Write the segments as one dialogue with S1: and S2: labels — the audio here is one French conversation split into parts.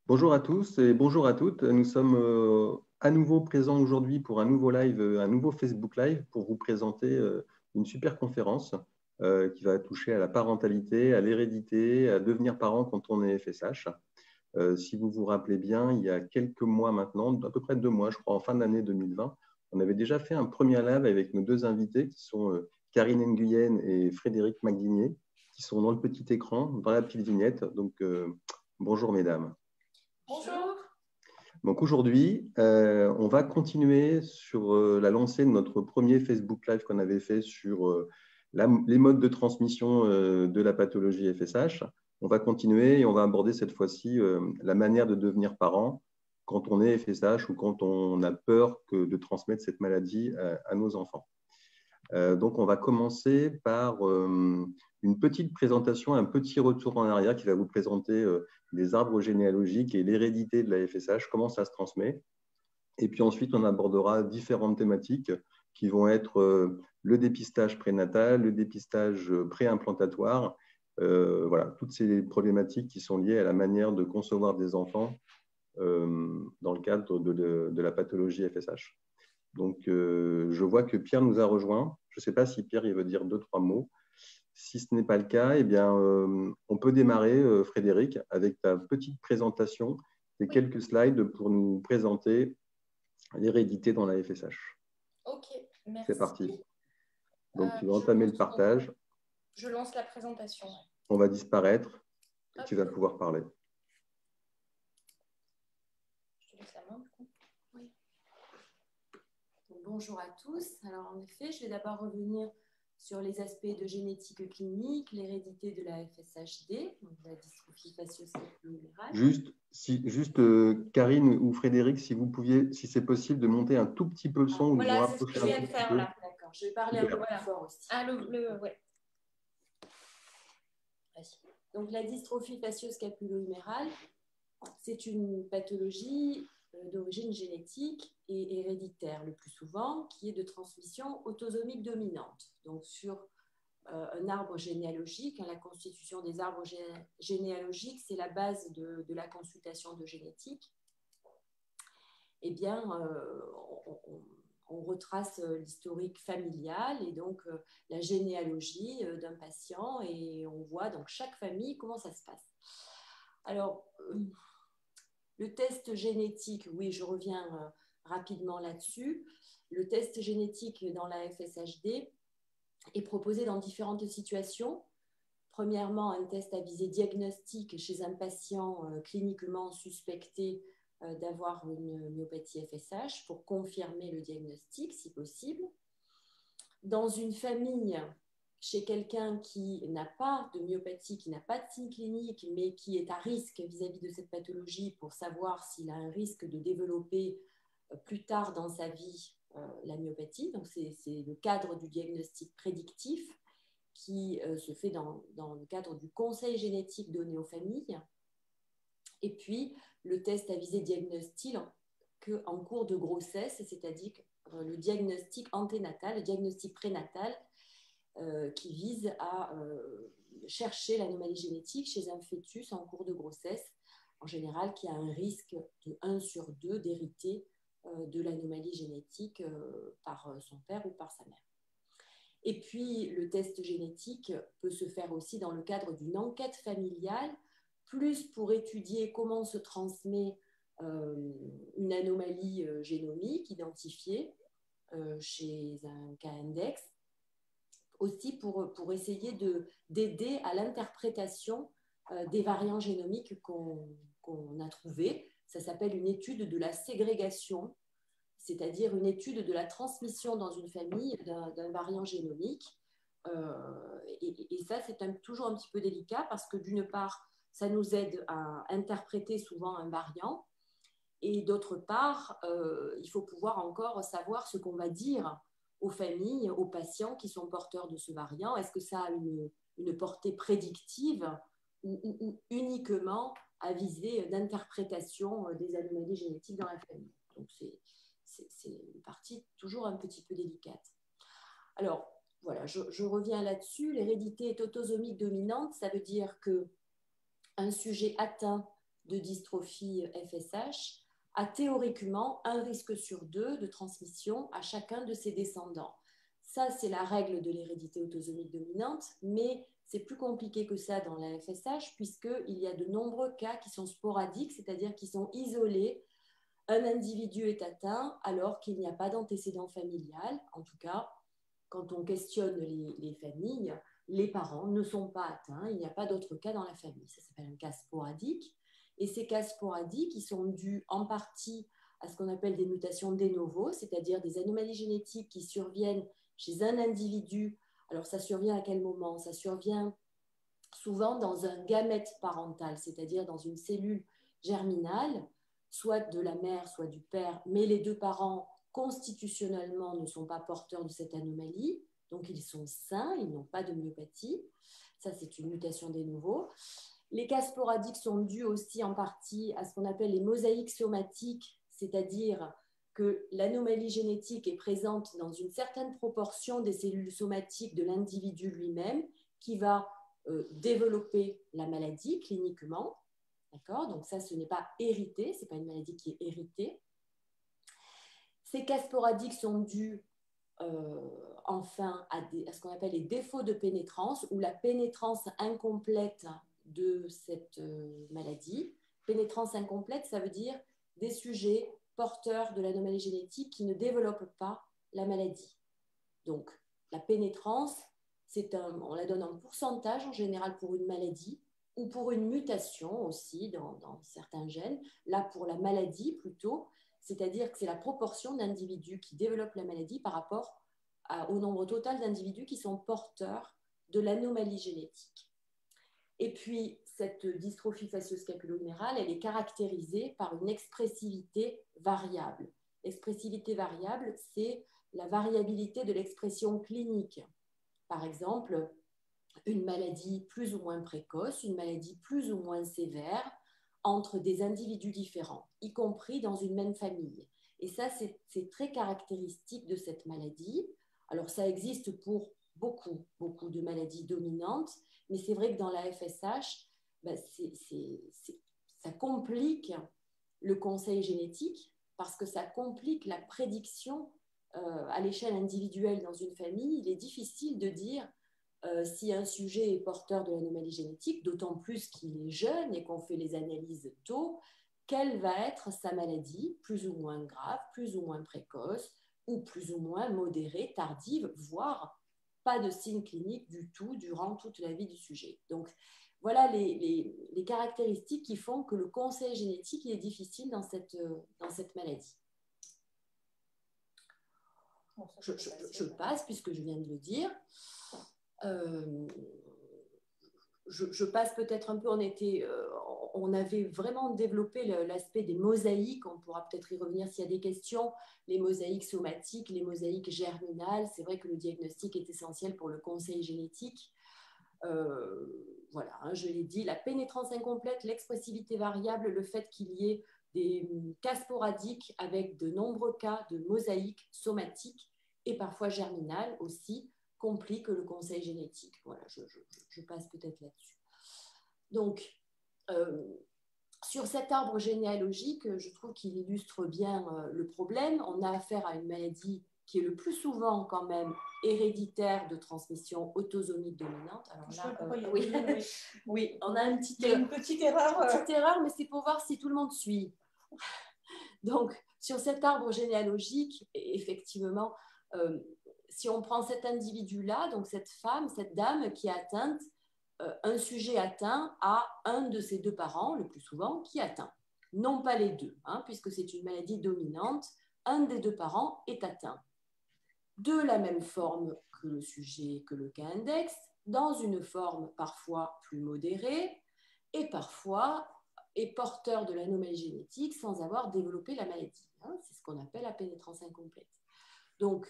S1: Bonjour à tous et bonjour à toutes. Nous sommes à nouveau présents aujourd'hui pour un nouveau live, un nouveau Facebook Live pour vous présenter une super conférence qui va toucher à la parentalité, à l'hérédité, à devenir parent quand on est FSH. Si vous vous rappelez bien, il y a quelques mois maintenant, à peu près 2 mois, je crois, en fin d'année 2020, on avait déjà fait un premier live avec nos deux invités qui sont Karine Nguyen et Frédéric Maguigné, qui sont dans le petit écran, dans la petite vignette. Donc, bonjour mesdames.
S2: Bonjour.
S1: Donc aujourd'hui, on va continuer sur la lancée de notre premier Facebook Live qu'on avait fait sur les modes de transmission de la pathologie FSH. On va continuer et on va aborder cette fois-ci la manière de devenir parent quand on est FSH ou quand on a peur de transmettre cette maladie à nos enfants. Donc, on va commencer par une petite présentation, un petit retour en arrière qui va vous présenter les arbres généalogiques et l'hérédité de la FSH, comment ça se transmet. Et puis ensuite, on abordera différentes thématiques qui vont être le dépistage prénatal, le dépistage préimplantatoire, voilà, toutes ces problématiques qui sont liées à la manière de concevoir des enfants dans le cadre de la pathologie FSH. Donc, je vois que Pierre nous a rejoint. Je ne sais pas si Pierre il veut dire 2-3 mots. Si ce n'est pas le cas, eh bien, on peut démarrer, Frédéric, avec ta petite présentation et quelques slides pour nous présenter l'hérédité dans la FSH.
S2: Ok, merci.
S1: C'est parti. Donc, tu vas entamer le partage.
S2: Je lance la présentation.
S1: On va disparaître et tu vas pouvoir parler.
S2: Je te laisse la main, du coup. Oui. Donc, bonjour à tous. Alors, en effet, je vais d'abord revenir sur les aspects de génétique clinique, l'hérédité de la FSHD, donc la dystrophie facioscapulo-humérale.
S1: Juste Karine ou Frédéric, si vous pouviez, si c'est possible, de monter un tout petit peu le son.
S2: Voilà, c'est ce que je viens de faire là. D'accord, je vais parler un peu plus fort aussi. Ouais. Donc, la dystrophie facioscapulo-humérale, c'est une pathologie d'origine génétique et héréditaire le plus souvent, qui est de transmission autosomique dominante. Donc, sur un arbre généalogique, la constitution des arbres généalogiques, c'est la base de la consultation de génétique. Eh bien, on retrace l'historique familial et donc la généalogie d'un patient et on voit dans chaque famille comment ça se passe. Alors, le test génétique, oui, je reviens rapidement là-dessus. Le test génétique dans la FSHD est proposé dans différentes situations. Premièrement, un test à visée diagnostique chez un patient cliniquement suspecté d'avoir une myopathie FSH pour confirmer le diagnostic, si possible. Dans une famille, chez quelqu'un qui n'a pas de myopathie, qui n'a pas de signe clinique, mais qui est à risque vis-à-vis de cette pathologie pour savoir s'il a un risque de développer plus tard dans sa vie la myopathie. Donc, c'est le cadre du diagnostic prédictif qui se fait dans le cadre du conseil génétique donné aux familles. Et puis, le test à visée diagnostique en cours de grossesse, c'est-à-dire le diagnostic anténatal, le diagnostic prénatal, qui vise à chercher l'anomalie génétique chez un fœtus en cours de grossesse, en général, qui a un risque de 1 sur 2 d'hériter de l'anomalie génétique par son père ou par sa mère. Et puis, le test génétique peut se faire aussi dans le cadre d'une enquête familiale, plus pour étudier comment se transmet une anomalie génomique identifiée chez un cas index, aussi pour essayer d'aider à l'interprétation des variants génomiques qu'on a trouvés. Ça s'appelle une étude de la ségrégation, c'est-à-dire une étude de la transmission dans une famille d'un variant génomique. Et ça, c'est toujours un petit peu délicat parce que d'une part, ça nous aide à interpréter souvent un variant et d'autre part, il faut pouvoir encore savoir ce qu'on va dire aux familles, aux patients qui sont porteurs de ce variant. Est-ce que ça a une portée prédictive ou uniquement à visée d'interprétation des anomalies génétiques dans la famille? Donc, c'est une partie toujours un petit peu délicate. Alors, voilà, je reviens là-dessus. L'hérédité est autosomique dominante, ça veut dire qu'un sujet atteint de dystrophie FSH a théoriquement un risque sur 2 de transmission à chacun de ses descendants. Ça, c'est la règle de l'hérédité autosomique dominante, mais c'est plus compliqué que ça dans la FSH, puisqu'il y a de nombreux cas qui sont sporadiques, c'est-à-dire qui sont isolés. Un individu est atteint alors qu'il n'y a pas d'antécédent familial. En tout cas, quand on questionne les familles, les parents ne sont pas atteints, il n'y a pas d'autres cas dans la famille. Ça s'appelle un cas sporadique. Et ces cas sporadiques, ils sont dus en partie à ce qu'on appelle des mutations de novo, c'est-à-dire des anomalies génétiques qui surviennent chez un individu. Alors, ça survient à quel moment? Ça survient souvent dans un gamète parental, c'est-à-dire dans une cellule germinale, soit de la mère, soit du père, mais les deux parents constitutionnellement ne sont pas porteurs de cette anomalie, donc ils sont sains, ils n'ont pas de myopathie. Ça, c'est une mutation de novo. Les cas sporadiques sont dus aussi en partie à ce qu'on appelle les mosaïques somatiques, c'est-à-dire que l'anomalie génétique est présente dans une certaine proportion des cellules somatiques de l'individu lui-même qui va développer la maladie cliniquement. D'accord? Donc ça, ce n'est pas hérité, ce n'est pas une maladie qui est héritée. Ces cas sporadiques sont dus enfin à ce qu'on appelle les défauts de pénétrance ou la pénétrance incomplète de cette maladie. Pénétrance incomplète, ça veut dire des sujets porteurs de l'anomalie génétique qui ne développent pas la maladie. Donc, la pénétrance, on la donne en pourcentage en général pour une maladie ou pour une mutation aussi dans certains gènes. Là, pour la maladie plutôt, c'est-à-dire que c'est la proportion d'individus qui développent la maladie par rapport au nombre total d'individus qui sont porteurs de l'anomalie génétique. Et puis, cette dystrophie facioscapulo-humérale, elle est caractérisée par une expressivité variable. L'expressivité variable, c'est la variabilité de l'expression clinique. Par exemple, une maladie plus ou moins précoce, une maladie plus ou moins sévère entre des individus différents, y compris dans une même famille. Et ça, c'est très caractéristique de cette maladie. Alors, ça existe pour beaucoup de maladies dominantes, mais c'est vrai que dans la FSH, ça complique le conseil génétique parce que ça complique la prédiction à l'échelle individuelle dans une famille. Il est difficile de dire si un sujet est porteur de l'anomalie génétique, d'autant plus qu'il est jeune et qu'on fait les analyses tôt, quelle va être sa maladie, plus ou moins grave, plus ou moins précoce, ou plus ou moins modérée, tardive, voire pas de signes cliniques du tout durant toute la vie du sujet. Donc, voilà les caractéristiques qui font que le conseil génétique est difficile dans cette maladie. Je passe, puisque je viens de le dire. Je passe peut-être un peu, on avait vraiment développé l'aspect des mosaïques, on pourra peut-être y revenir s'il y a des questions, les mosaïques somatiques, les mosaïques germinales, c'est vrai que le diagnostic est essentiel pour le conseil génétique. Voilà, hein, je l'ai dit, la pénétrance incomplète, l'expressivité variable, le fait qu'il y ait des cas sporadiques avec de nombreux cas de mosaïques somatiques et parfois germinales aussi, complique le conseil génétique. Voilà, je passe peut-être là-dessus. Donc, sur cet arbre généalogique, je trouve qu'il illustre bien le problème. On a affaire à une maladie qui est le plus souvent quand même héréditaire de transmission autosomique dominante. Alors là, oui, on a une petite erreur. Petite erreur, mais c'est pour voir si tout le monde suit. Donc, sur cet arbre généalogique, effectivement, si on prend cet individu-là, donc cette femme, cette dame qui est atteinte, un sujet atteint a un de ses deux parents, le plus souvent, qui atteint. Non pas les deux, hein, puisque c'est une maladie dominante, un des deux parents est atteint. De la même forme que le sujet, que le cas index, dans une forme parfois plus modérée, et parfois est porteur de l'anomalie génétique sans avoir développé la maladie. Hein, c'est ce qu'on appelle la pénétrance incomplète. Donc,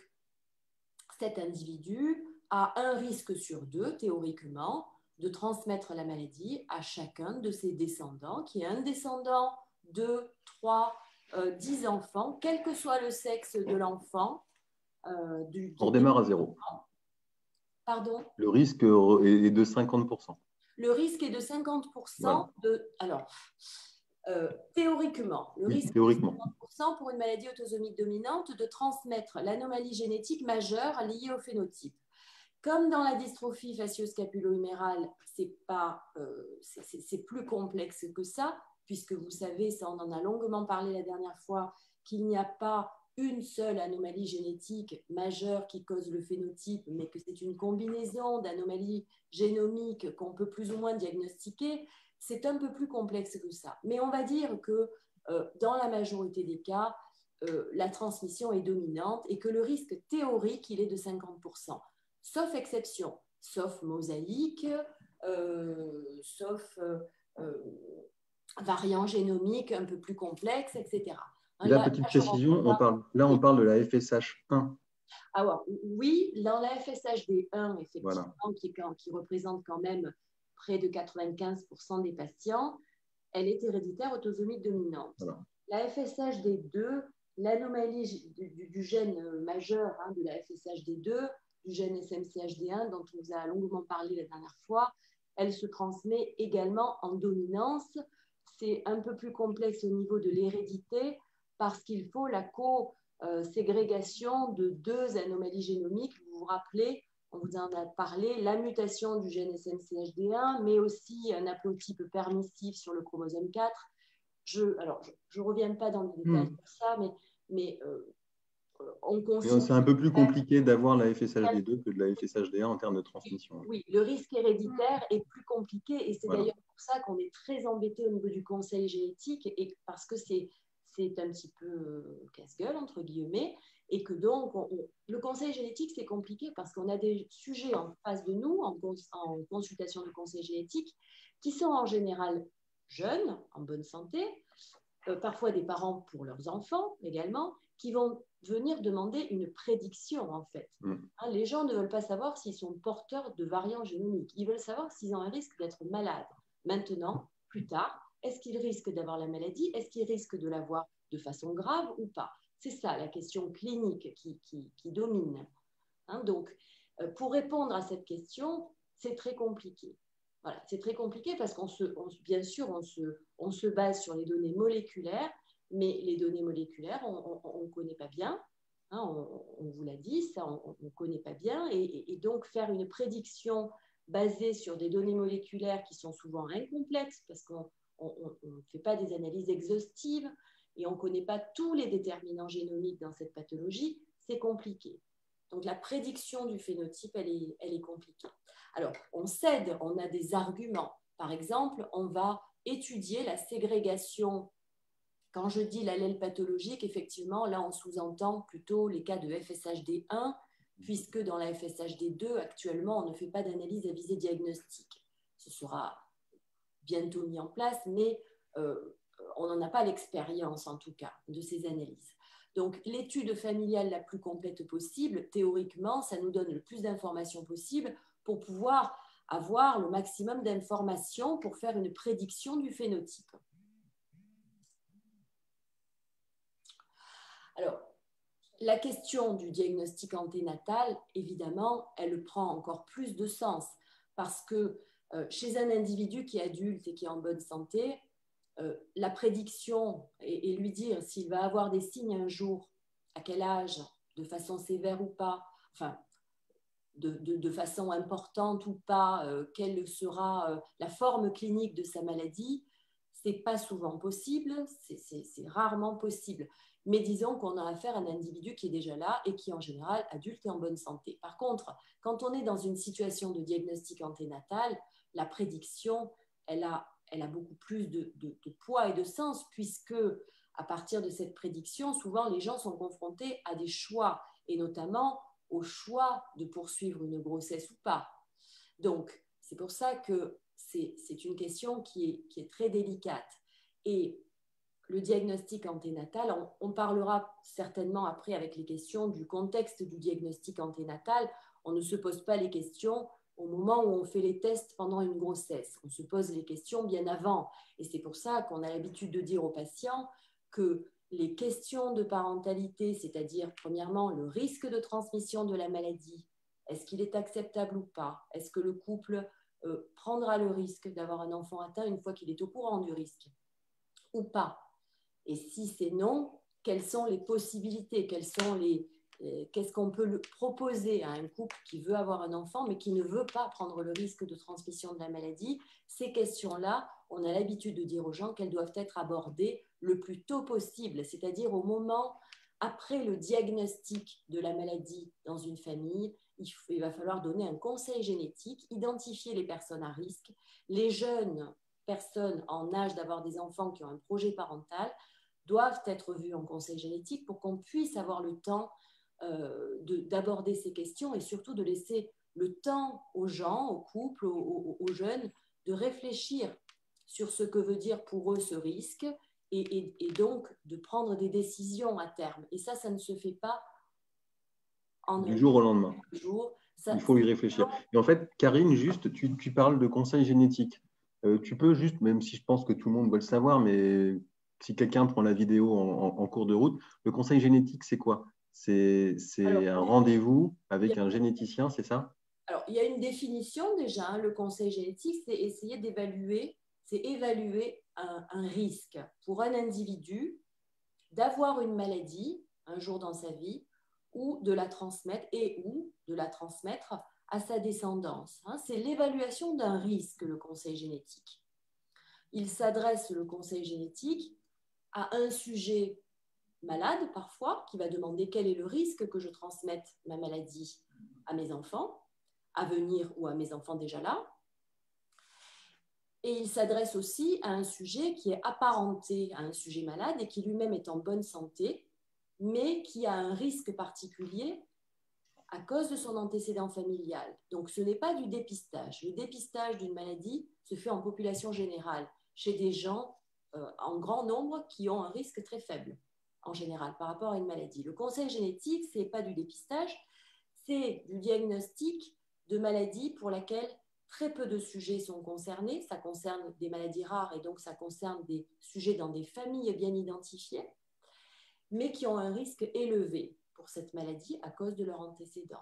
S2: cet individu a un risque sur 2, théoriquement, de transmettre la maladie à chacun de ses descendants, qui est un descendant, 2, 3, 10 enfants, quel que soit le sexe de l'enfant.
S1: On démarre à 0.
S2: Pardon ?
S1: Le risque est de 50%.
S2: Le risque est de 50%. Voilà. Alors, Théoriquement, le risque
S1: théoriquement.
S2: est de 50% pour une maladie autosomique dominante de transmettre l'anomalie génétique majeure liée au phénotype. Comme dans la dystrophie facio-scapulo-humérale, c'est plus complexe que ça, puisque vous savez, ça on en a longuement parlé la dernière fois, qu'il n'y a pas une seule anomalie génétique majeure qui cause le phénotype, mais que c'est une combinaison d'anomalies génomiques qu'on peut plus ou moins diagnostiquer. C'est un peu plus complexe que ça. Mais on va dire que dans la majorité des cas, la transmission est dominante et que le risque théorique, il est de 50%. Sauf exception, sauf mosaïque, sauf variant génomique un peu plus complexe, etc.
S1: La petite précision, on parle de la FSH1.
S2: Alors, oui, dans la FSHD1, effectivement,
S1: voilà.
S2: qui représente quand même près de 95% des patients, elle est héréditaire autosomique dominante.
S1: Voilà.
S2: La FSHD2, l'anomalie du gène majeur de la FSHD2, du gène SMCHD1 dont on vous a longuement parlé la dernière fois, elle se transmet également en dominance. C'est un peu plus complexe au niveau de l'hérédité parce qu'il faut la ségrégation de deux anomalies génomiques. Vous vous rappelez, on vous en a parlé, la mutation du gène SMCHD1, mais aussi un haplotype permissif sur le chromosome 4. Je ne reviens pas dans les détails de ça, mais on considère...
S1: C'est un peu plus compliqué d'avoir la FSHD2 que de la FSHD1 en termes de transmission.
S2: Oui, le risque héréditaire est plus compliqué et c'est d'ailleurs pour ça qu'on est très embêté au niveau du conseil génétique et parce que c'est un petit peu casse-gueule, entre guillemets, et que donc, le conseil génétique, c'est compliqué parce qu'on a des sujets en face de nous, en consultation de conseil génétique, qui sont en général jeunes, en bonne santé, parfois des parents pour leurs enfants également, qui vont venir demander une prédiction, en fait. Les gens ne veulent pas savoir s'ils sont porteurs de variants génomiques. Ils veulent savoir s'ils ont un risque d'être malades. Maintenant, plus tard, est-ce qu'ils risquent d'avoir la maladie? Est-ce qu'ils risquent de l'avoir de façon grave ou pas? C'est ça la question clinique qui domine. Donc, pour répondre à cette question, c'est très compliqué. Voilà, c'est très compliqué parce bien sûr, on se base sur les données moléculaires, mais les données moléculaires, on ne connaît pas bien. On vous l'a dit, ça, on ne connaît pas bien. Et donc, faire une prédiction basée sur des données moléculaires qui sont souvent incomplètes parce qu'on ne fait pas des analyses exhaustives et on ne connaît pas tous les déterminants génomiques dans cette pathologie, c'est compliqué. Donc, la prédiction du phénotype, elle est compliquée. Alors, on cède, on a des arguments. Par exemple, on va étudier la ségrégation. Quand je dis l'allèle pathologique, effectivement, là, on sous-entend plutôt les cas de FSHD1, puisque dans la FSHD2, actuellement, on ne fait pas d'analyse à visée diagnostique. Ce sera bientôt mis en place, mais on n'en a pas l'expérience, en tout cas, de ces analyses. Donc, l'étude familiale la plus complète possible, théoriquement, ça nous donne le plus d'informations possible pour pouvoir avoir le maximum d'informations pour faire une prédiction du phénotype. Alors, la question du diagnostic anténatal, évidemment, elle prend encore plus de sens parce que chez un individu qui est adulte et qui est en bonne santé, la prédiction et lui dire s'il va avoir des signes un jour, à quel âge, de façon sévère ou pas, enfin, de façon importante ou pas, quelle sera la forme clinique de sa maladie, ce n'est pas souvent possible, c'est rarement possible. Mais disons qu'on a affaire à un individu qui est déjà là et qui est en général adulte et en bonne santé. Par contre, quand on est dans une situation de diagnostic anténatal, la prédiction, elle a beaucoup plus de poids et de sens puisque à partir de cette prédiction, souvent les gens sont confrontés à des choix et notamment au choix de poursuivre une grossesse ou pas. Donc, c'est pour ça que c'est une question qui est très délicate. Et le diagnostic anténatal, on parlera certainement après avec les questions du contexte du diagnostic anténatal. On ne se pose pas les questions au moment où on fait les tests pendant une grossesse. On se pose les questions bien avant. Et c'est pour ça qu'on a l'habitude de dire aux patients que les questions de parentalité, c'est-à-dire premièrement le risque de transmission de la maladie, est-ce qu'il est acceptable ou pas? Est-ce que le couple prendra le risque d'avoir un enfant atteint une fois qu'il est au courant du risque? ou pas? Et si c'est non, quelles sont les possibilités? Qu'est-ce qu'on peut proposer à un couple qui veut avoir un enfant mais qui ne veut pas prendre le risque de transmission de la maladie? Ces questions-là, on a l'habitude de dire aux gens qu'elles doivent être abordées le plus tôt possible, c'est-à-dire au moment après le diagnostic de la maladie dans une famille. Il va falloir donner un conseil génétique, identifier les personnes à risque, les jeunes personnes en âge d'avoir des enfants qui ont un projet parental doivent être vues en conseil génétique pour qu'on puisse avoir le temps d'aborder ces questions et surtout de laisser le temps aux gens, aux couples, aux jeunes, de réfléchir sur ce que veut dire pour eux ce risque et donc de prendre des décisions à terme. Et ça ne se fait pas
S1: du jour au lendemain. Il faut y réfléchir. Et en fait, Karine, juste, tu parles de conseil génétique. Tu peux juste, même si je pense que tout le monde doit le savoir, mais si quelqu'un prend la vidéo en cours de route, le conseil génétique, c'est quoi? C'est un rendez-vous avec un généticien, c'est ça?
S2: Alors, il y a une définition déjà. Hein, le conseil génétique, c'est essayer d'évaluer, c'est évaluer un risque pour un individu d'avoir une maladie un jour dans sa vie ou de la transmettre ou de la transmettre à sa descendance. Hein, c'est l'évaluation d'un risque, le conseil génétique. Il s'adresse, le conseil génétique, à un sujet malade parfois, qui va demander quel est le risque que je transmette ma maladie à mes enfants, à venir ou à mes enfants déjà là. Et il s'adresse aussi à un sujet qui est apparenté à un sujet malade et qui lui-même est en bonne santé, mais qui a un risque particulier à cause de son antécédent familial. Donc ce n'est pas du dépistage. Le dépistage d'une maladie se fait en population générale, chez des gens en grand nombre qui ont un risque très faible, en général, par rapport à une maladie. Le conseil génétique, ce n'est pas du dépistage, c'est du diagnostic de maladie pour laquelle très peu de sujets sont concernés. Ça concerne des maladies rares et donc ça concerne des sujets dans des familles bien identifiées, mais qui ont un risque élevé pour cette maladie à cause de leur antécédent.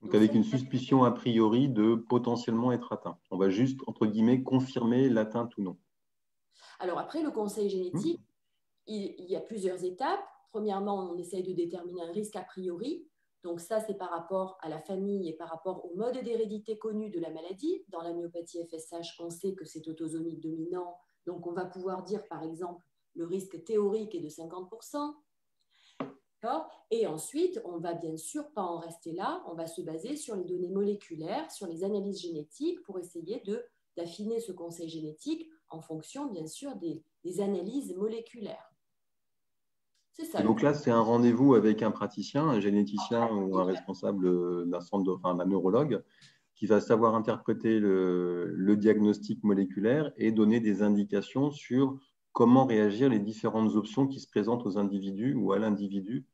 S1: Donc avec une suspicion a priori de potentiellement être atteint. On va juste, entre guillemets, confirmer l'atteinte ou non.
S2: Alors après, le conseil génétique, il y a plusieurs étapes. Premièrement, on essaye de déterminer un risque a priori. Donc ça, c'est par rapport à la famille et par rapport au mode d'hérédité connu de la maladie. Dans la myopathie FSH, on sait que c'est autosomique dominant. Donc on va pouvoir dire, par exemple, le risque théorique est de 50%. Et ensuite, on va bien sûr pas en rester là. On va se baser sur les données moléculaires, sur les analyses génétiques pour essayer d'affiner ce conseil génétique en fonction, bien sûr, des analyses moléculaires.
S1: C'est ça. Et donc là, c'est un rendez-vous avec un praticien, un généticien ou un responsable d'un centre, enfin d'un neurologue, qui va savoir interpréter le diagnostic moléculaire et donner des indications sur comment réagir les différentes options qui se présentent aux individus ou à l'individu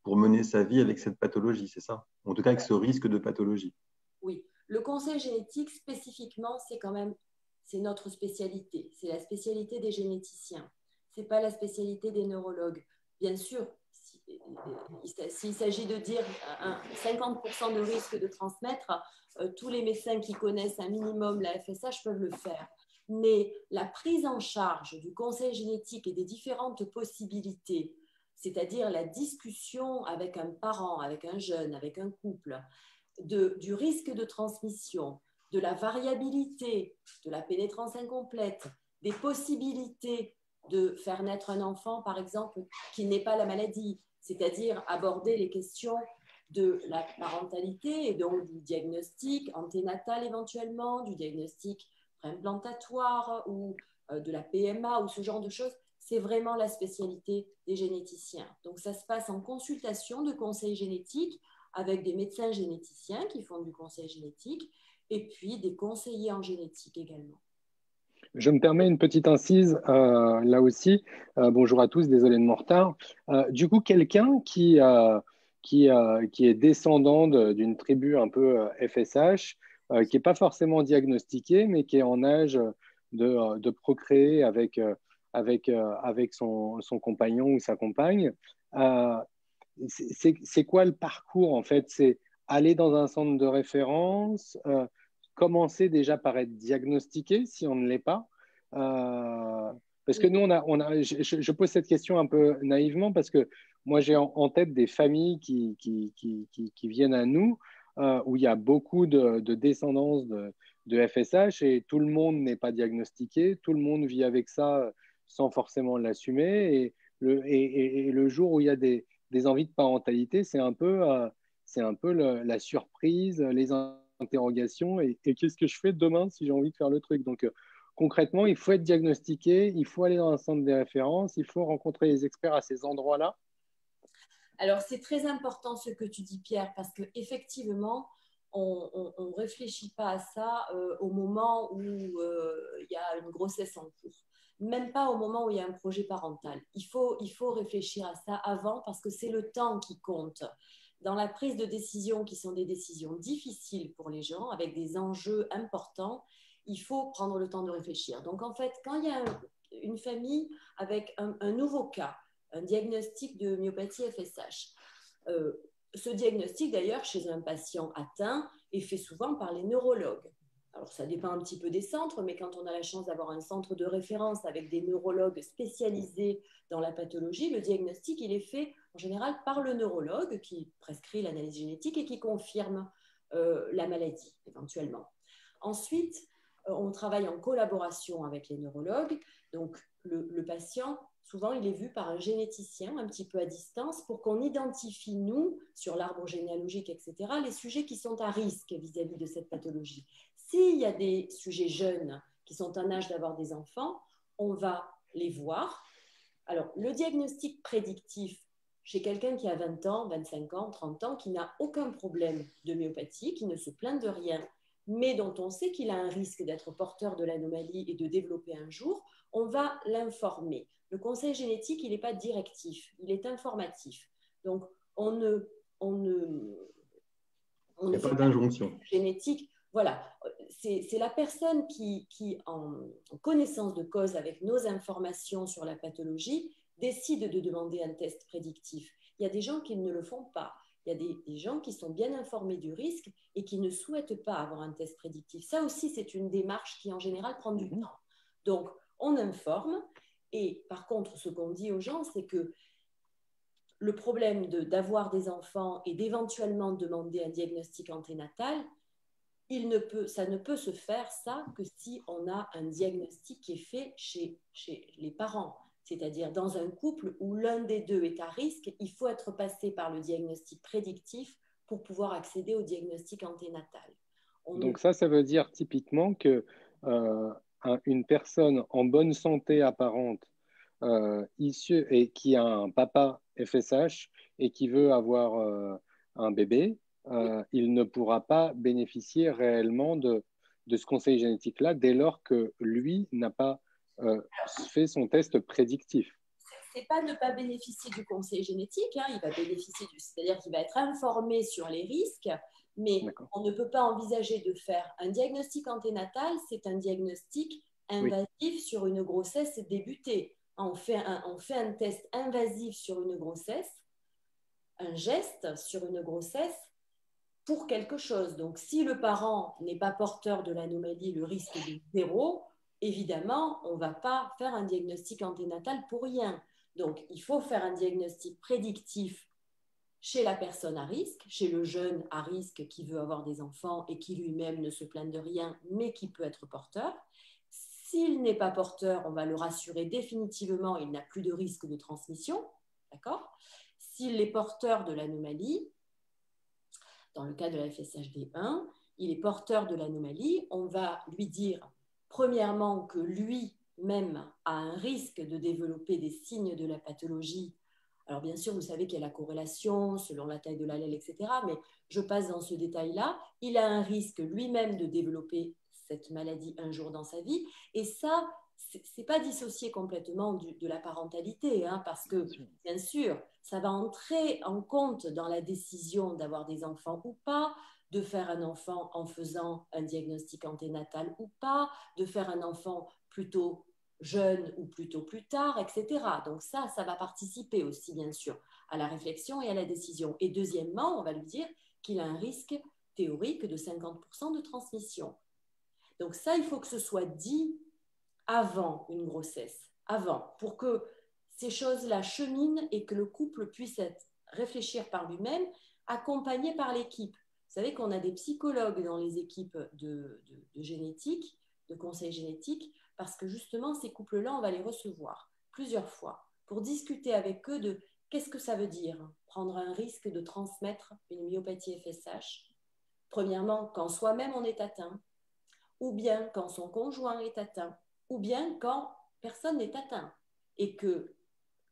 S1: pour mener sa vie avec cette pathologie, c'est ça? En tout cas, avec ce risque de pathologie.
S2: Oui. Le conseil génétique, spécifiquement, c'est notre spécialité. C'est la spécialité des généticiens. Ce n'est pas la spécialité des neurologues. Bien sûr, s'il s'agit de dire 50% de risque de transmettre, tous les médecins qui connaissent un minimum la FSH peuvent le faire. Mais la prise en charge du conseil génétique et des différentes possibilités, c'est-à-dire la discussion avec un parent, avec un jeune, avec un couple, du risque de transmission, de la variabilité, de la pénétrance incomplète, des possibilités de faire naître un enfant, par exemple, qui n'est pas la maladie, c'est-à-dire aborder les questions de la parentalité et donc du diagnostic anténatal éventuellement, du diagnostic préimplantatoire ou de la PMA ou ce genre de choses. C'est vraiment la spécialité des généticiens. Donc ça se passe en consultation de conseil génétique avec des médecins généticiens qui font du conseil génétique et puis des conseillers en génétique également.
S3: Je me permets une petite incise là aussi. Bonjour à tous, désolé de mon retard. Du coup, quelqu'un qui est descendant d'une tribu un peu FSH, qui n'est pas forcément diagnostiqué, mais qui est en âge de procréer avec son compagnon ou sa compagne, c'est quoi le parcours en fait? C'est aller dans un centre de référence, commencer déjà par être diagnostiqué si on ne l'est pas, Parce que nous, je pose cette question un peu naïvement parce que moi, j'ai en tête des familles qui viennent à nous où il y a beaucoup de descendance de FSH et tout le monde n'est pas diagnostiqué, tout le monde vit avec ça sans forcément l'assumer. Et le jour où il y a des envies de parentalité, c'est un peu la surprise, les interrogations et qu'est-ce que je fais demain si j'ai envie de faire le truc. Donc, concrètement, il faut être diagnostiqué, il faut aller dans un centre de référence, il faut rencontrer les experts à ces endroits-là.
S2: Alors, c'est très important ce que tu dis, Pierre, parce qu'effectivement, on ne réfléchit pas à ça au moment où il y a une grossesse en cours. Même pas au moment où il y a un projet parental. Il faut réfléchir à ça avant parce que c'est le temps qui compte. Dans la prise de décision, qui sont des décisions difficiles pour les gens, avec des enjeux importants, il faut prendre le temps de réfléchir. Donc, en fait, quand il y a une famille avec un nouveau cas, un diagnostic de myopathie FSH. Ce diagnostic, d'ailleurs, chez un patient atteint, est fait souvent par les neurologues. Alors, ça dépend un petit peu des centres, mais quand on a la chance d'avoir un centre de référence avec des neurologues spécialisés dans la pathologie, le diagnostic, il est fait en général par le neurologue qui prescrit l'analyse génétique et qui confirme la maladie, éventuellement. Ensuite, on travaille en collaboration avec les neurologues. Donc, le patient, souvent, il est vu par un généticien un petit peu à distance pour qu'on identifie, nous, sur l'arbre généalogique, etc., les sujets qui sont à risque vis-à-vis de cette pathologie. S'il y a des sujets jeunes qui sont en âge d'avoir des enfants, on va les voir. Alors, le diagnostic prédictif chez quelqu'un qui a 20 ans, 25 ans, 30 ans, qui n'a aucun problème de myopathie, qui ne se plaint de rien, mais dont on sait qu'il a un risque d'être porteur de l'anomalie et de développer un jour, on va l'informer. Le conseil génétique, il n'est pas directif, il est informatif. Donc, il
S1: n'y a pas d'injonction
S2: génétique. Voilà, c'est la personne qui, en connaissance de cause avec nos informations sur la pathologie, décide de demander un test prédictif. Il y a des gens qui ne le font pas. Il y a des gens qui sont bien informés du risque et qui ne souhaitent pas avoir un test prédictif. Ça aussi, c'est une démarche qui, en général, prend du temps. Donc, on informe. Et par contre, ce qu'on dit aux gens, c'est que le problème d'avoir des enfants et d'éventuellement demander un diagnostic anténatal, ça ne peut se faire, ça, que si on a un diagnostic qui est fait chez les parents. C'est-à-dire dans un couple où l'un des deux est à risque, il faut être passé par le diagnostic prédictif pour pouvoir accéder au diagnostic anténatal.
S3: Donc ça veut dire typiquement que une personne en bonne santé apparente issue et qui a un papa FSH et qui veut avoir un bébé, il ne pourra pas bénéficier réellement de ce conseil génétique-là dès lors que lui n'a pas fait son test prédictif.
S2: C'est pas ne pas bénéficier du conseil génétique, hein, il va bénéficier c'est-à-dire qu'il va être informé sur les risques, mais on ne peut pas envisager de faire un diagnostic anténatal, c'est un diagnostic invasif sur une grossesse débutée. On fait un test invasif sur une grossesse, un geste sur une grossesse pour quelque chose. Donc, si le parent n'est pas porteur de l'anomalie, le risque est de 0, évidemment, on ne va pas faire un diagnostic anténatal pour rien. Donc, il faut faire un diagnostic prédictif chez la personne à risque, chez le jeune à risque qui veut avoir des enfants et qui lui-même ne se plaint de rien, mais qui peut être porteur. S'il n'est pas porteur, on va le rassurer définitivement, il n'a plus de risque de transmission. D'accord ? S'il est porteur de l'anomalie, dans le cas de la FSHD1, il est porteur de l'anomalie, on va lui dire premièrement que lui-même a un risque de développer des signes de la pathologie. Alors bien sûr, vous savez qu'il y a la corrélation selon la taille de l'allèle, etc. Mais je passe dans ce détail-là. Il a un risque lui-même de développer cette maladie un jour dans sa vie. Et ça, ce n'est pas dissocié complètement de la parentalité, hein, parce que bien sûr, ça va entrer en compte dans la décision d'avoir des enfants ou pas, de faire un enfant en faisant un diagnostic anténatal ou pas, de faire un enfant plutôt jeune ou plutôt plus tard, etc. Donc ça va participer aussi, bien sûr, à la réflexion et à la décision. Et deuxièmement, on va lui dire qu'il a un risque théorique de 50% de transmission. Donc ça, il faut que ce soit dit avant une grossesse, avant, pour que ces choses-là cheminent et que le couple puisse réfléchir par lui-même, accompagné par l'équipe. Vous savez qu'on a des psychologues dans les équipes de génétique, de conseil génétique, parce que justement, ces couples-là, on va les recevoir plusieurs fois pour discuter avec eux de qu'est-ce que ça veut dire prendre un risque de transmettre une myopathie FSH. Premièrement, quand soi-même on est atteint, ou bien quand son conjoint est atteint, ou bien quand personne n'est atteint et que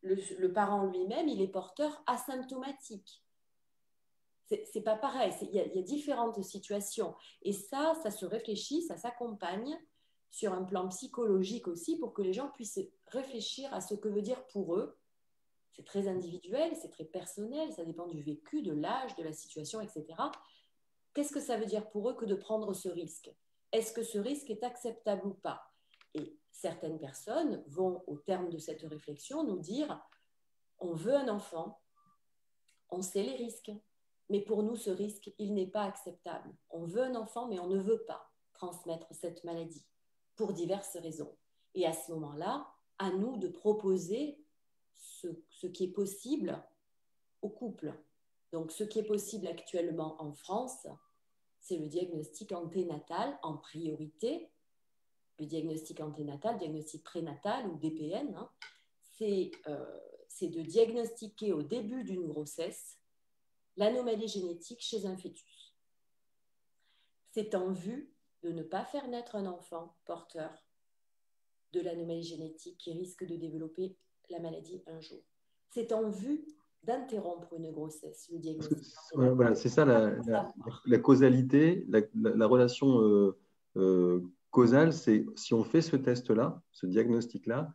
S2: le parent lui-même, il est porteur asymptomatique. C'est pas pareil, il y a différentes situations. Et ça se réfléchit, ça s'accompagne sur un plan psychologique aussi pour que les gens puissent réfléchir à ce que veut dire pour eux. C'est très individuel, c'est très personnel, ça dépend du vécu, de l'âge, de la situation, etc. Qu'est-ce que ça veut dire pour eux que de prendre ce risque? Est-ce que ce risque est acceptable ou pas? Et certaines personnes vont, au terme de cette réflexion, nous dire on veut un enfant, on sait les risques, mais pour nous, ce risque, il n'est pas acceptable. On veut un enfant, mais on ne veut pas transmettre cette maladie pour diverses raisons. Et à ce moment-là, à nous de proposer ce qui est possible au couple. Donc, ce qui est possible actuellement en France, c'est le diagnostic anténatal en priorité. Le diagnostic anténatal, diagnostic prénatal ou DPN, hein, c'est de diagnostiquer au début d'une grossesse l'anomalie génétique chez un fœtus. C'est en vue de ne pas faire naître un enfant porteur de l'anomalie génétique qui risque de développer la maladie un jour. C'est en vue d'interrompre une grossesse, le diagnostic.
S1: Voilà, c'est ça la causalité, la relation causale, c'est si on fait ce test-là, ce diagnostic-là,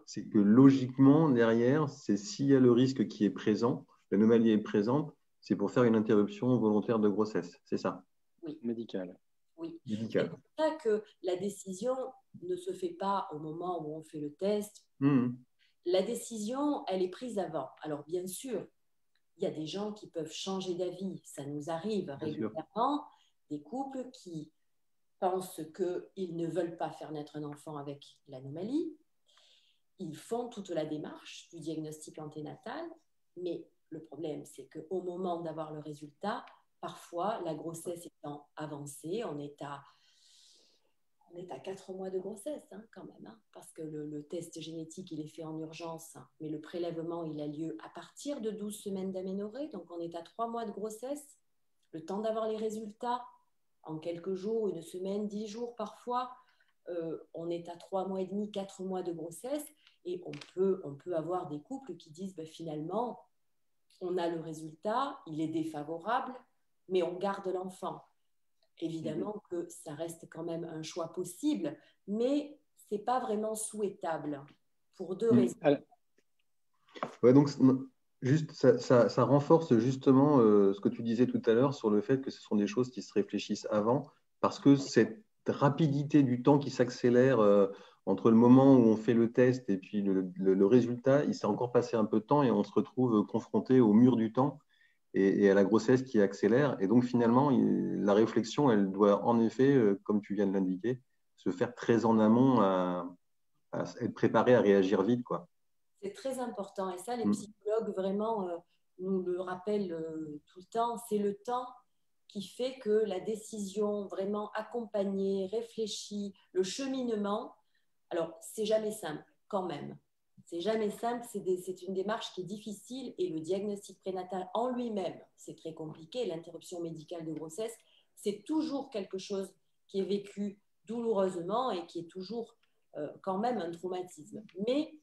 S1: c'est que logiquement, derrière, c'est s'il y a le risque qui est présent, l'anomalie est présente, c'est pour faire une interruption volontaire de grossesse, c'est ça?
S3: Oui. Médicale.
S2: Oui.
S1: Médicale.
S2: C'est pour ça que la décision ne se fait pas au moment où on fait le test. La décision, elle est prise avant. Alors, bien sûr, il y a des gens qui peuvent changer d'avis. Ça nous arrive régulièrement, des couples qui pensent qu'ils ne veulent pas faire naître un enfant avec l'anomalie. Ils font toute la démarche du diagnostic anténatal, mais le problème, c'est qu'au moment d'avoir le résultat, parfois, la grossesse étant avancée, on est à 4 mois de grossesse, hein, quand même, hein, parce que le test génétique, il est fait en urgence, hein, mais le prélèvement, il a lieu à partir de 12 semaines d'aménorrhée, donc on est à 3 mois de grossesse, le temps d'avoir les résultats, en quelques jours, une semaine, 10 jours parfois, on est à 3 mois et demi, 4 mois de grossesse, et on peut avoir des couples qui disent, ben, finalement, on a le résultat, il est défavorable, mais on garde l'enfant. Évidemment que ça reste quand même un choix possible, mais ce n'est pas vraiment souhaitable pour deux raisons.
S1: Ouais, donc, juste, ça renforce justement ce que tu disais tout à l'heure sur le fait que ce sont des choses qui se réfléchissent avant, parce que cette rapidité du temps qui s'accélère entre le moment où on fait le test et puis le résultat, il s'est encore passé un peu de temps et on se retrouve confronté au mur du temps et à la grossesse qui accélère. Et donc, finalement, la réflexion, elle doit en effet, comme tu viens de l'indiquer, se faire très en amont à être préparé à réagir vite, quoi.
S2: C'est très important. Et ça, les psychologues vraiment nous le rappellent tout le temps. C'est le temps qui fait que la décision vraiment accompagnée, réfléchie, le cheminement, alors c'est jamais simple quand même. C'est jamais simple, c'est une démarche qui est difficile et le diagnostic prénatal en lui-même, c'est très compliqué. L'interruption médicale de grossesse, c'est toujours quelque chose qui est vécu douloureusement et qui est toujours quand même un traumatisme. Mais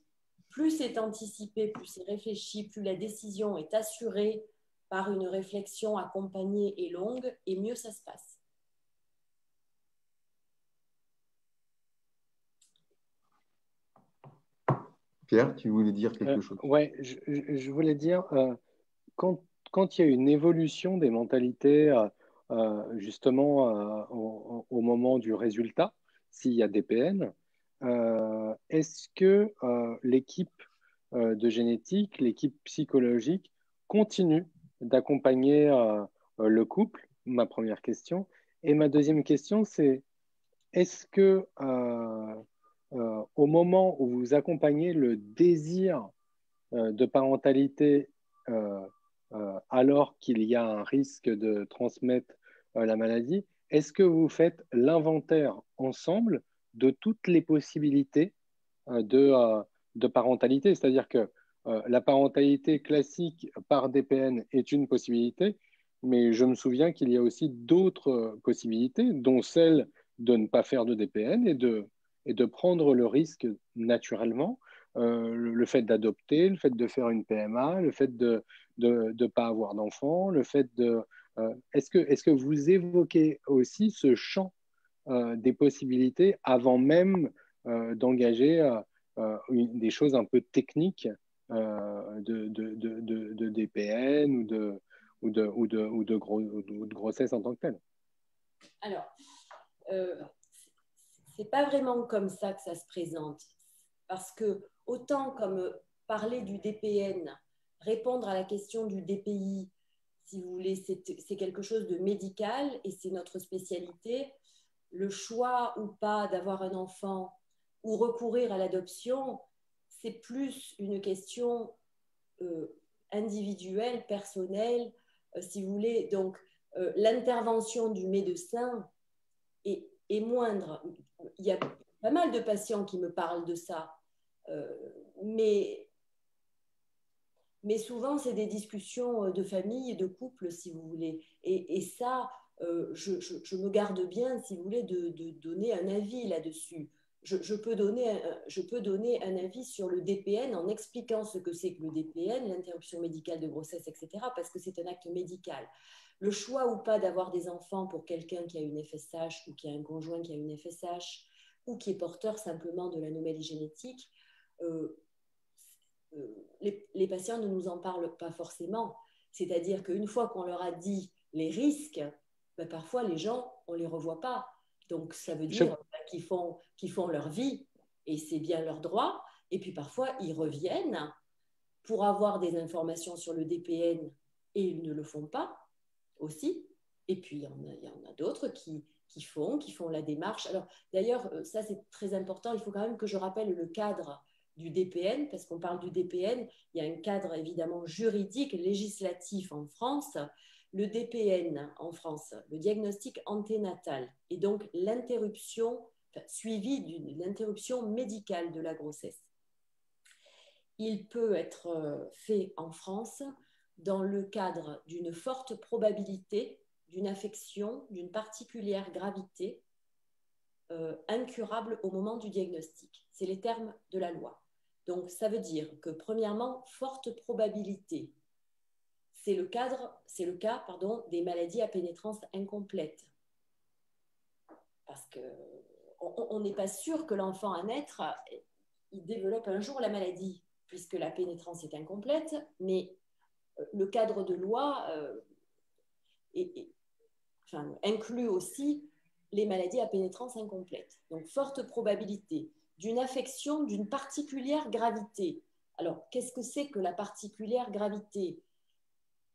S2: plus c'est anticipé, plus c'est réfléchi, plus la décision est assurée par une réflexion accompagnée et longue, et mieux ça se passe.
S1: Pierre, tu voulais dire quelque chose?
S3: Oui, je voulais dire, quand il y a une évolution des mentalités, justement au moment du résultat, s'il y a DPN, est-ce que l'équipe de génétique, l'équipe psychologique continue d'accompagner le couple? Ma première question. Et ma deuxième question, c'est est-ce que au moment où vous accompagnez le désir de parentalité alors qu'il y a un risque de transmettre la maladie, est-ce que vous faites l'inventaire ensemble de toutes les possibilités de parentalité? C'est-à-dire que la parentalité classique par DPN est une possibilité, mais je me souviens qu'il y a aussi d'autres possibilités, dont celle de ne pas faire de DPN et de prendre le risque naturellement. Le fait d'adopter, le fait de faire une PMA, le fait de ne pas avoir d'enfant, le fait de... est-ce que vous évoquez aussi ce champ des possibilités avant même d'engager des choses un peu techniques de DPN ou de grossesse en tant que telle?
S2: Alors, c'est pas vraiment comme ça que ça se présente. Parce que autant comme parler du DPN, répondre à la question du DPI, si vous voulez, c'est quelque chose de médical et c'est notre spécialité. Le choix ou pas d'avoir un enfant ou recourir à l'adoption, c'est plus une question individuelle, personnelle, si vous voulez. Donc, l'intervention du médecin est moindre. Il y a pas mal de patients qui me parlent de ça, mais souvent, c'est des discussions de famille et de couple, si vous voulez. Et ça, je me garde bien, si vous voulez, de donner un avis là-dessus. Je peux donner un avis sur le DPN en expliquant ce que c'est que le DPN, l'interruption médicale de grossesse, etc., parce que c'est un acte médical. Le choix ou pas d'avoir des enfants pour quelqu'un qui a une FSH ou qui a un conjoint qui a une FSH ou qui est porteur simplement de l'anomalie génétique, les patients ne nous en parlent pas forcément. C'est-à-dire qu'une fois qu'on leur a dit les risques, ben parfois les gens, on ne les revoit pas. Donc ça veut dire qu'ils font leur vie et c'est bien leur droit. Et puis parfois, ils reviennent pour avoir des informations sur le DPN et ils ne le font pas aussi. Et puis, il y en a d'autres qui font la démarche. Alors, d'ailleurs, ça, c'est très important. Il faut quand même que je rappelle le cadre du DPN, parce qu'on parle du DPN, il y a un cadre évidemment juridique, législatif en France. Le DPN en France, le diagnostic anténatal, et donc l'interruption suivie d'une interruption médicale de la grossesse. Il peut être fait en France dans le cadre d'une forte probabilité d'une affection d'une particulière gravité incurable au moment du diagnostic. C'est les termes de la loi. Donc, ça veut dire que, premièrement, forte probabilité. C'est le cas des maladies à pénétrance incomplète. Parce qu'on n'est pas sûr que l'enfant à naître, il développe un jour la maladie, puisque la pénétrance est incomplète, mais le cadre de loi inclut aussi les maladies à pénétrance incomplète. Donc, forte probabilité d'une affection d'une particulière gravité. Alors, qu'est-ce que c'est que la particulière gravité?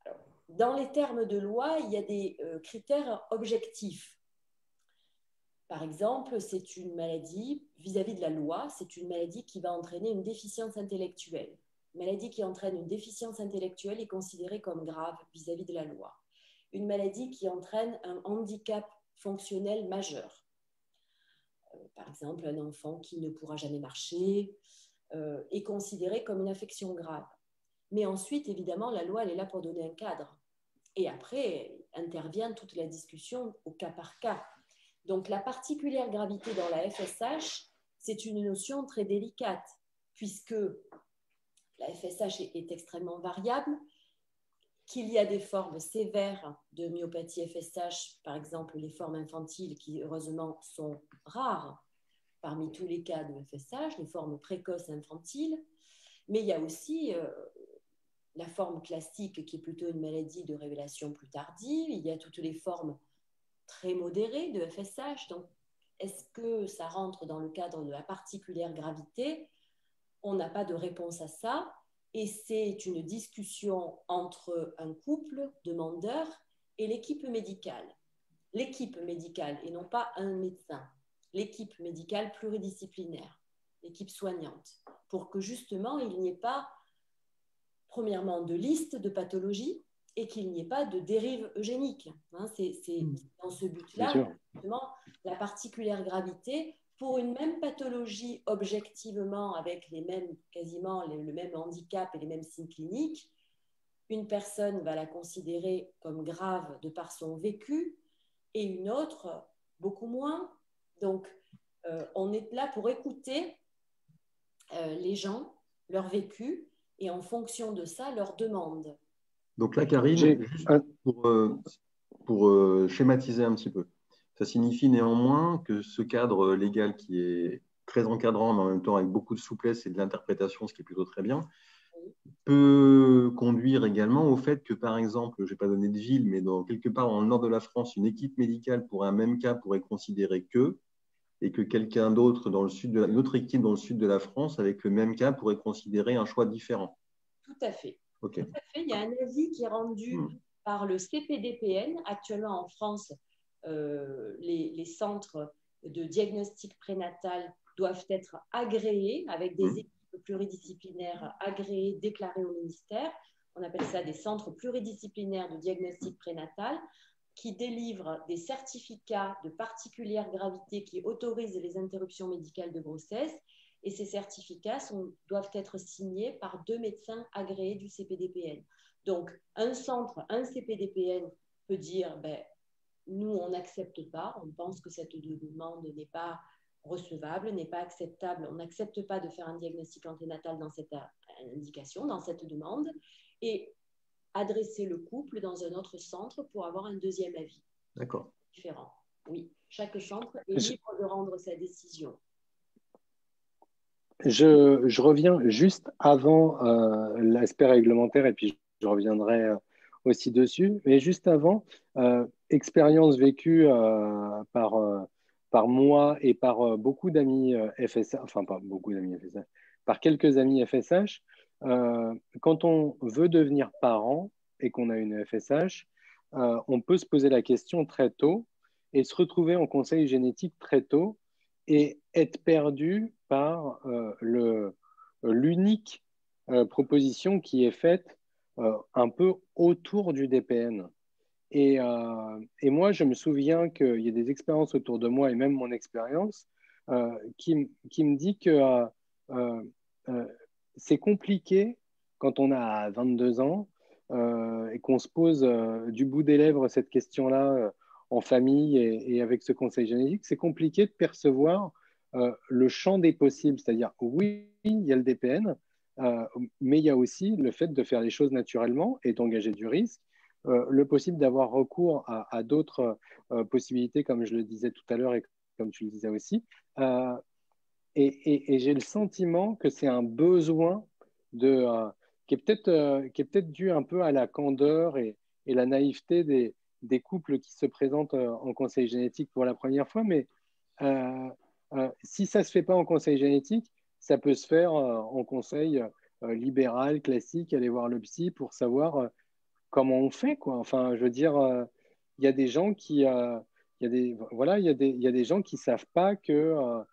S2: Alors, dans les termes de loi, il y a des critères objectifs. Par exemple, c'est une maladie, vis-à-vis de la loi, c'est une maladie qui va entraîner une déficience intellectuelle. Une maladie qui entraîne une déficience intellectuelle est considérée comme grave vis-à-vis de la loi. Une maladie qui entraîne un handicap fonctionnel majeur. Par exemple, un enfant qui ne pourra jamais marcher est considéré comme une affection grave. Mais ensuite, évidemment, la loi, elle est là pour donner un cadre. Et après, intervient toute la discussion au cas par cas. Donc, la particulière gravité dans la FSH, c'est une notion très délicate, puisque la FSH est extrêmement variable, qu'il y a des formes sévères de myopathie FSH, par exemple les formes infantiles qui, heureusement, sont rares parmi tous les cas de FSH, les formes précoces infantiles, mais il y a aussi la forme classique qui est plutôt une maladie de révélation plus tardive, il y a toutes les formes très modérées de FSH. Donc, est-ce que ça rentre dans le cadre de la particulière gravité? On n'a pas de réponse à ça. Et c'est une discussion entre un couple demandeur et l'équipe médicale. L'équipe médicale, et non pas un médecin. L'équipe médicale pluridisciplinaire. l'équipe soignante, pour que justement il n'y ait pas, premièrement, de liste de pathologies et qu'il n'y ait pas de dérive eugénique. C'est dans ce but-là, justement, la particulière gravité pour une même pathologie objectivement avec quasiment le même handicap et les mêmes signes cliniques. Une personne va la considérer comme grave de par son vécu et une autre beaucoup moins. Donc, on est là pour écouter les gens, leur vécu, et en fonction de ça, leur demande.
S1: Donc là, Karine, juste pour schématiser un petit peu, ça signifie néanmoins que ce cadre légal qui est très encadrant, mais en même temps avec beaucoup de souplesse et de l'interprétation, ce qui est plutôt très bien, peut conduire également au fait que, par exemple, je ne vais pas donner de ville, mais quelque part dans le nord de la France, une équipe médicale pour un même cas pourrait considérer que, et que quelqu'un d'autre dans le sud de une autre équipe dans le sud de la France avec le même cas pourrait considérer un choix différent.
S2: Tout à fait.
S1: Okay.
S2: Tout à fait. Il y a un avis qui est rendu par le CPDPN. Actuellement, en France, les centres de diagnostic prénatal doivent être agréés avec des équipes pluridisciplinaires agréées, déclarées au ministère. On appelle ça des centres pluridisciplinaires de diagnostic prénatal qui délivrent des certificats de particulière gravité qui autorisent les interruptions médicales de grossesse. Et ces certificats doivent être signés par 2 médecins agréés du CPDPN. Donc, un CPDPN peut dire, nous, on n'accepte pas, on pense que cette demande n'est pas recevable, n'est pas acceptable, on n'accepte pas de faire un diagnostic anténatal dans cette indication, dans cette demande, et adresser le couple dans un autre centre pour avoir un deuxième avis.
S1: D'accord.
S2: Différent. Oui, chaque centre est libre de rendre sa décision.
S3: Je reviens juste avant l'aspect réglementaire et puis je reviendrai aussi dessus. Mais juste avant, expérience vécue par moi et par beaucoup d'amis FSH, enfin pas beaucoup d'amis FSH, par quelques amis FSH. Quand on veut devenir parent et qu'on a une FSH, on peut se poser la question très tôt et se retrouver en conseil génétique très tôt et être perdu par l'unique proposition qui est faite un peu autour du DPN. Et moi, je me souviens qu'il y a des expériences autour de moi, et même mon expérience, qui me dit que c'est compliqué quand on a 22 ans et qu'on se pose du bout des lèvres cette question-là en famille et avec ce conseil génétique, c'est compliqué de percevoir le champ des possibles. C'est-à-dire, oui, il y a le DPN, mais il y a aussi le fait de faire les choses naturellement et d'engager du risque. Le possible d'avoir recours à d'autres possibilités, comme je le disais tout à l'heure et comme tu le disais aussi. Et j'ai le sentiment que c'est un besoin qui est peut-être dû un peu à la candeur et la naïveté des couples qui se présentent en conseil génétique pour la première fois. Mais si ça ne se fait pas en conseil génétique, ça peut se faire en conseil libéral, classique, aller voir le psy pour savoir comment on fait, quoi. Enfin, je veux dire, il y a des gens qui, il y a des gens qui savent pas enfin,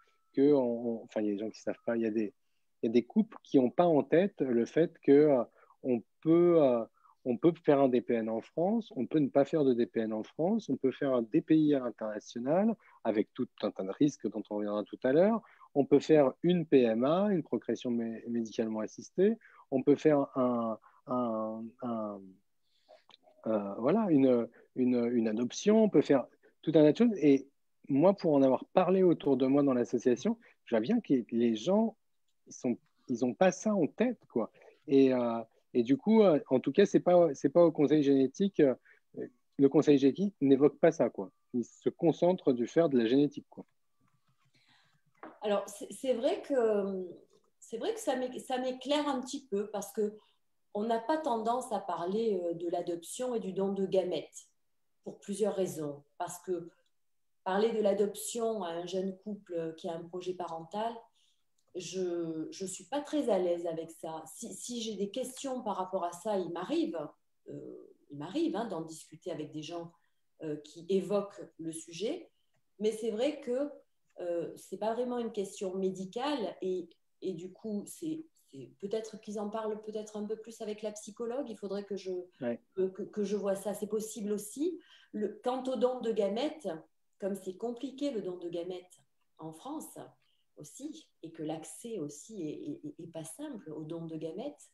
S3: il y a des gens qui savent pas. Il y a des couples qui n'ont pas en tête le fait que on peut faire un DPN en France, on peut ne pas faire de DPN en France, on peut faire un DPI à l'international avec tout un tas de risques dont on reviendra tout à l'heure. On peut faire une PMA, une procréation médicalement assistée. On peut faire voilà, une adoption, on peut faire tout un tas de choses. Et moi, pour en avoir parlé autour de moi dans l'association, je vois bien que les gens, ils n'ont pas ça en tête, quoi. Et du coup, en tout cas, c'est pas au conseil génétique. Le conseil génétique n'évoque pas ça, quoi. Il se concentre du faire de la génétique, quoi.
S2: Alors, c'est vrai que ça m'éclaire un petit peu parce que on n'a pas tendance à parler de l'adoption et du don de gamètes pour plusieurs raisons. Parce que parler de l'adoption à un jeune couple qui a un projet parental, je ne suis pas très à l'aise avec ça. Si j'ai des questions par rapport à ça, il m'arrive d'en discuter avec des gens qui évoquent le sujet. Mais c'est vrai que c'est pas vraiment une question médicale et du coup, c'est peut-être qu'ils en parlent peut-être un peu plus avec la psychologue. Il faudrait que je vois ça. C'est possible aussi. Quant au don de gamètes, comme c'est compliqué le don de gamètes en France aussi, et que l'accès aussi est pas simple au don de gamètes,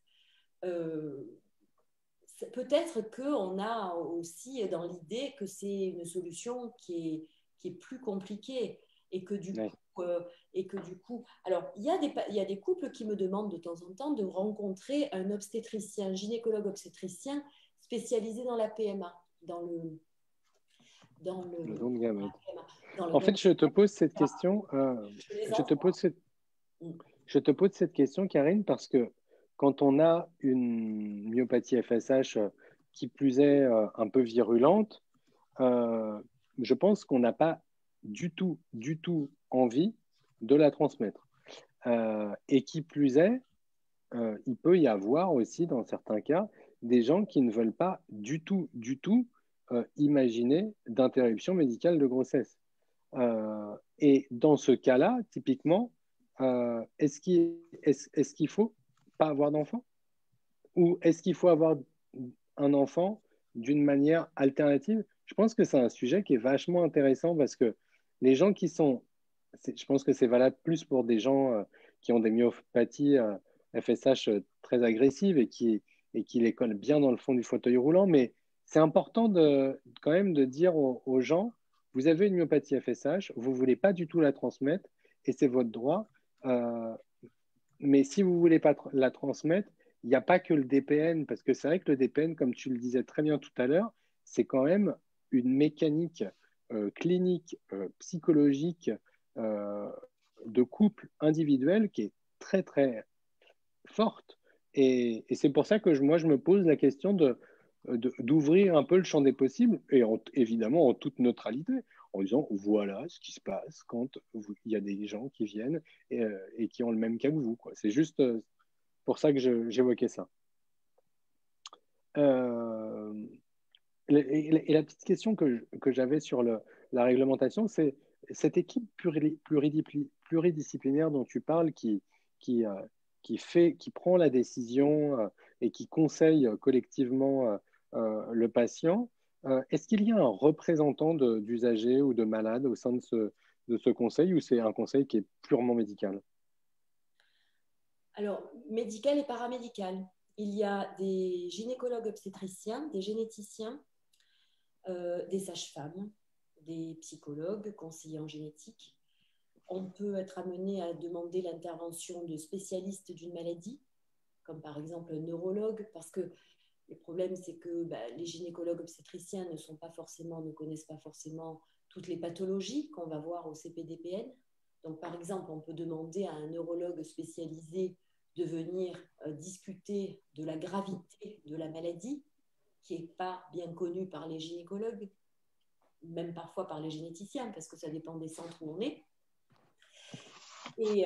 S2: peut-être qu'on a aussi dans l'idée que c'est une solution qui est plus compliquée et que du coup, alors il y a des couples qui me demandent de temps en temps de rencontrer un obstétricien, un gynécologue obstétricien spécialisé dans la PMA, dans le
S3: don de gamètes.
S2: dans le
S3: En fait, je te pose cette question. Je te pose cette question, Karine, parce que quand on a une myopathie FSH qui plus est un peu virulente, je pense qu'on n'a pas du tout envie de la transmettre. Et qui plus est, il peut y avoir aussi, dans certains cas, des gens qui ne veulent pas du tout imaginer d'interruption médicale de grossesse. Et dans ce cas-là, typiquement, est-ce qu'il faut pas avoir d'enfant? Ou est-ce qu'il faut avoir un enfant d'une manière alternative? Je pense que c'est un sujet qui est vachement intéressant parce que les gens qui sont, je pense que c'est valable plus pour des gens qui ont des myopathies FSH très agressives et qui les collent bien dans le fond du fauteuil roulant, mais c'est important quand même de dire aux gens, vous avez une myopathie FSH, vous ne voulez pas du tout la transmettre et c'est votre droit. Mais si vous ne voulez pas la transmettre, il n'y a pas que le DPN, parce que c'est vrai que le DPN, comme tu le disais très bien tout à l'heure, c'est quand même une mécanique clinique, psychologique de couple individuel qui est très, très forte. Et c'est pour ça que moi, je me pose la question d'ouvrir un peu le champ des possibles, et évidemment en toute neutralité, en disant voilà ce qui se passe quand il y a des gens qui viennent et qui ont le même cas que vous, quoi. C'est juste pour ça que j'évoquais ça. Et la petite question que j'avais sur la réglementation, c'est cette équipe pluridisciplinaire dont tu parles qui prend la décision et qui conseille collectivement le patient. Est-ce qu'il y a un représentant d'usagers ou de malades au sein de ce conseil ou c'est un conseil qui est purement médical?
S2: Alors, médical et paramédical. Il y a des gynécologues obstétriciens, des généticiens, des sages-femmes, des psychologues, conseillers en génétique. On peut être amené à demander l'intervention de spécialistes d'une maladie, comme par exemple un neurologue, parce que le problème, c'est que les gynécologues obstétriciens ne connaissent pas forcément toutes les pathologies qu'on va voir au CPDPN. Donc, par exemple, on peut demander à un neurologue spécialisé de venir discuter de la gravité de la maladie, qui n'est pas bien connue par les gynécologues, même parfois par les généticiens, parce que ça dépend des centres où on est. Et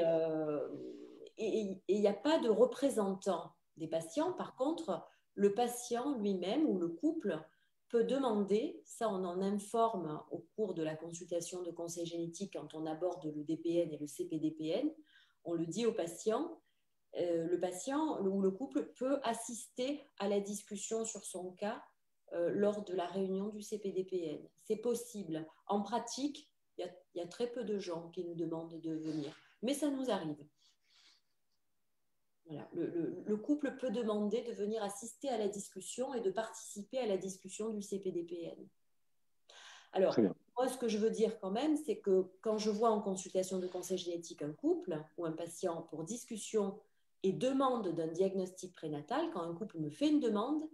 S2: il n'y a pas de représentant des patients. Par contre, le patient lui-même ou le couple peut demander, ça on en informe au cours de la consultation de conseil génétique quand on aborde le DPN et le CPDPN, on le dit au patient, le patient ou le couple peut assister à la discussion sur son cas lors de la réunion du CPDPN. C'est possible. En pratique, il y a très peu de gens qui nous demandent de venir, mais ça nous arrive. Voilà. Le couple peut demander de venir assister à la discussion et de participer à la discussion du CPDPN. Alors, moi, ce que je veux dire quand même, c'est que quand je vois en consultation de conseil génétique un couple ou un patient pour discussion et demande d'un diagnostic prénatal, quand un couple me fait une demande,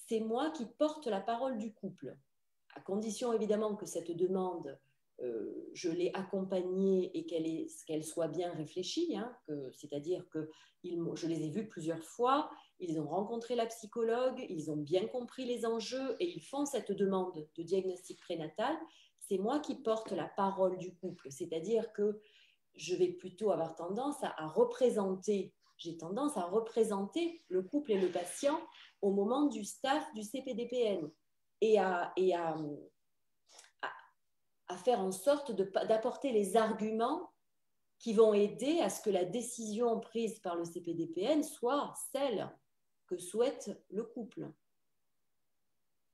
S2: c'est moi qui porte la parole du couple, à condition évidemment que cette demande, je l'ai accompagnée et qu'elle soit bien réfléchie, hein, c'est-à-dire que je les ai vus plusieurs fois, ils ont rencontré la psychologue, ils ont bien compris les enjeux et ils font cette demande de diagnostic prénatal. C'est moi qui porte la parole du couple, c'est-à-dire que je vais plutôt avoir tendance à représenter, j'ai tendance à représenter le couple et le patient au moment du staff du CPDPN et à à faire en sorte d'apporter les arguments qui vont aider à ce que la décision prise par le CPDPN soit celle que souhaite le couple.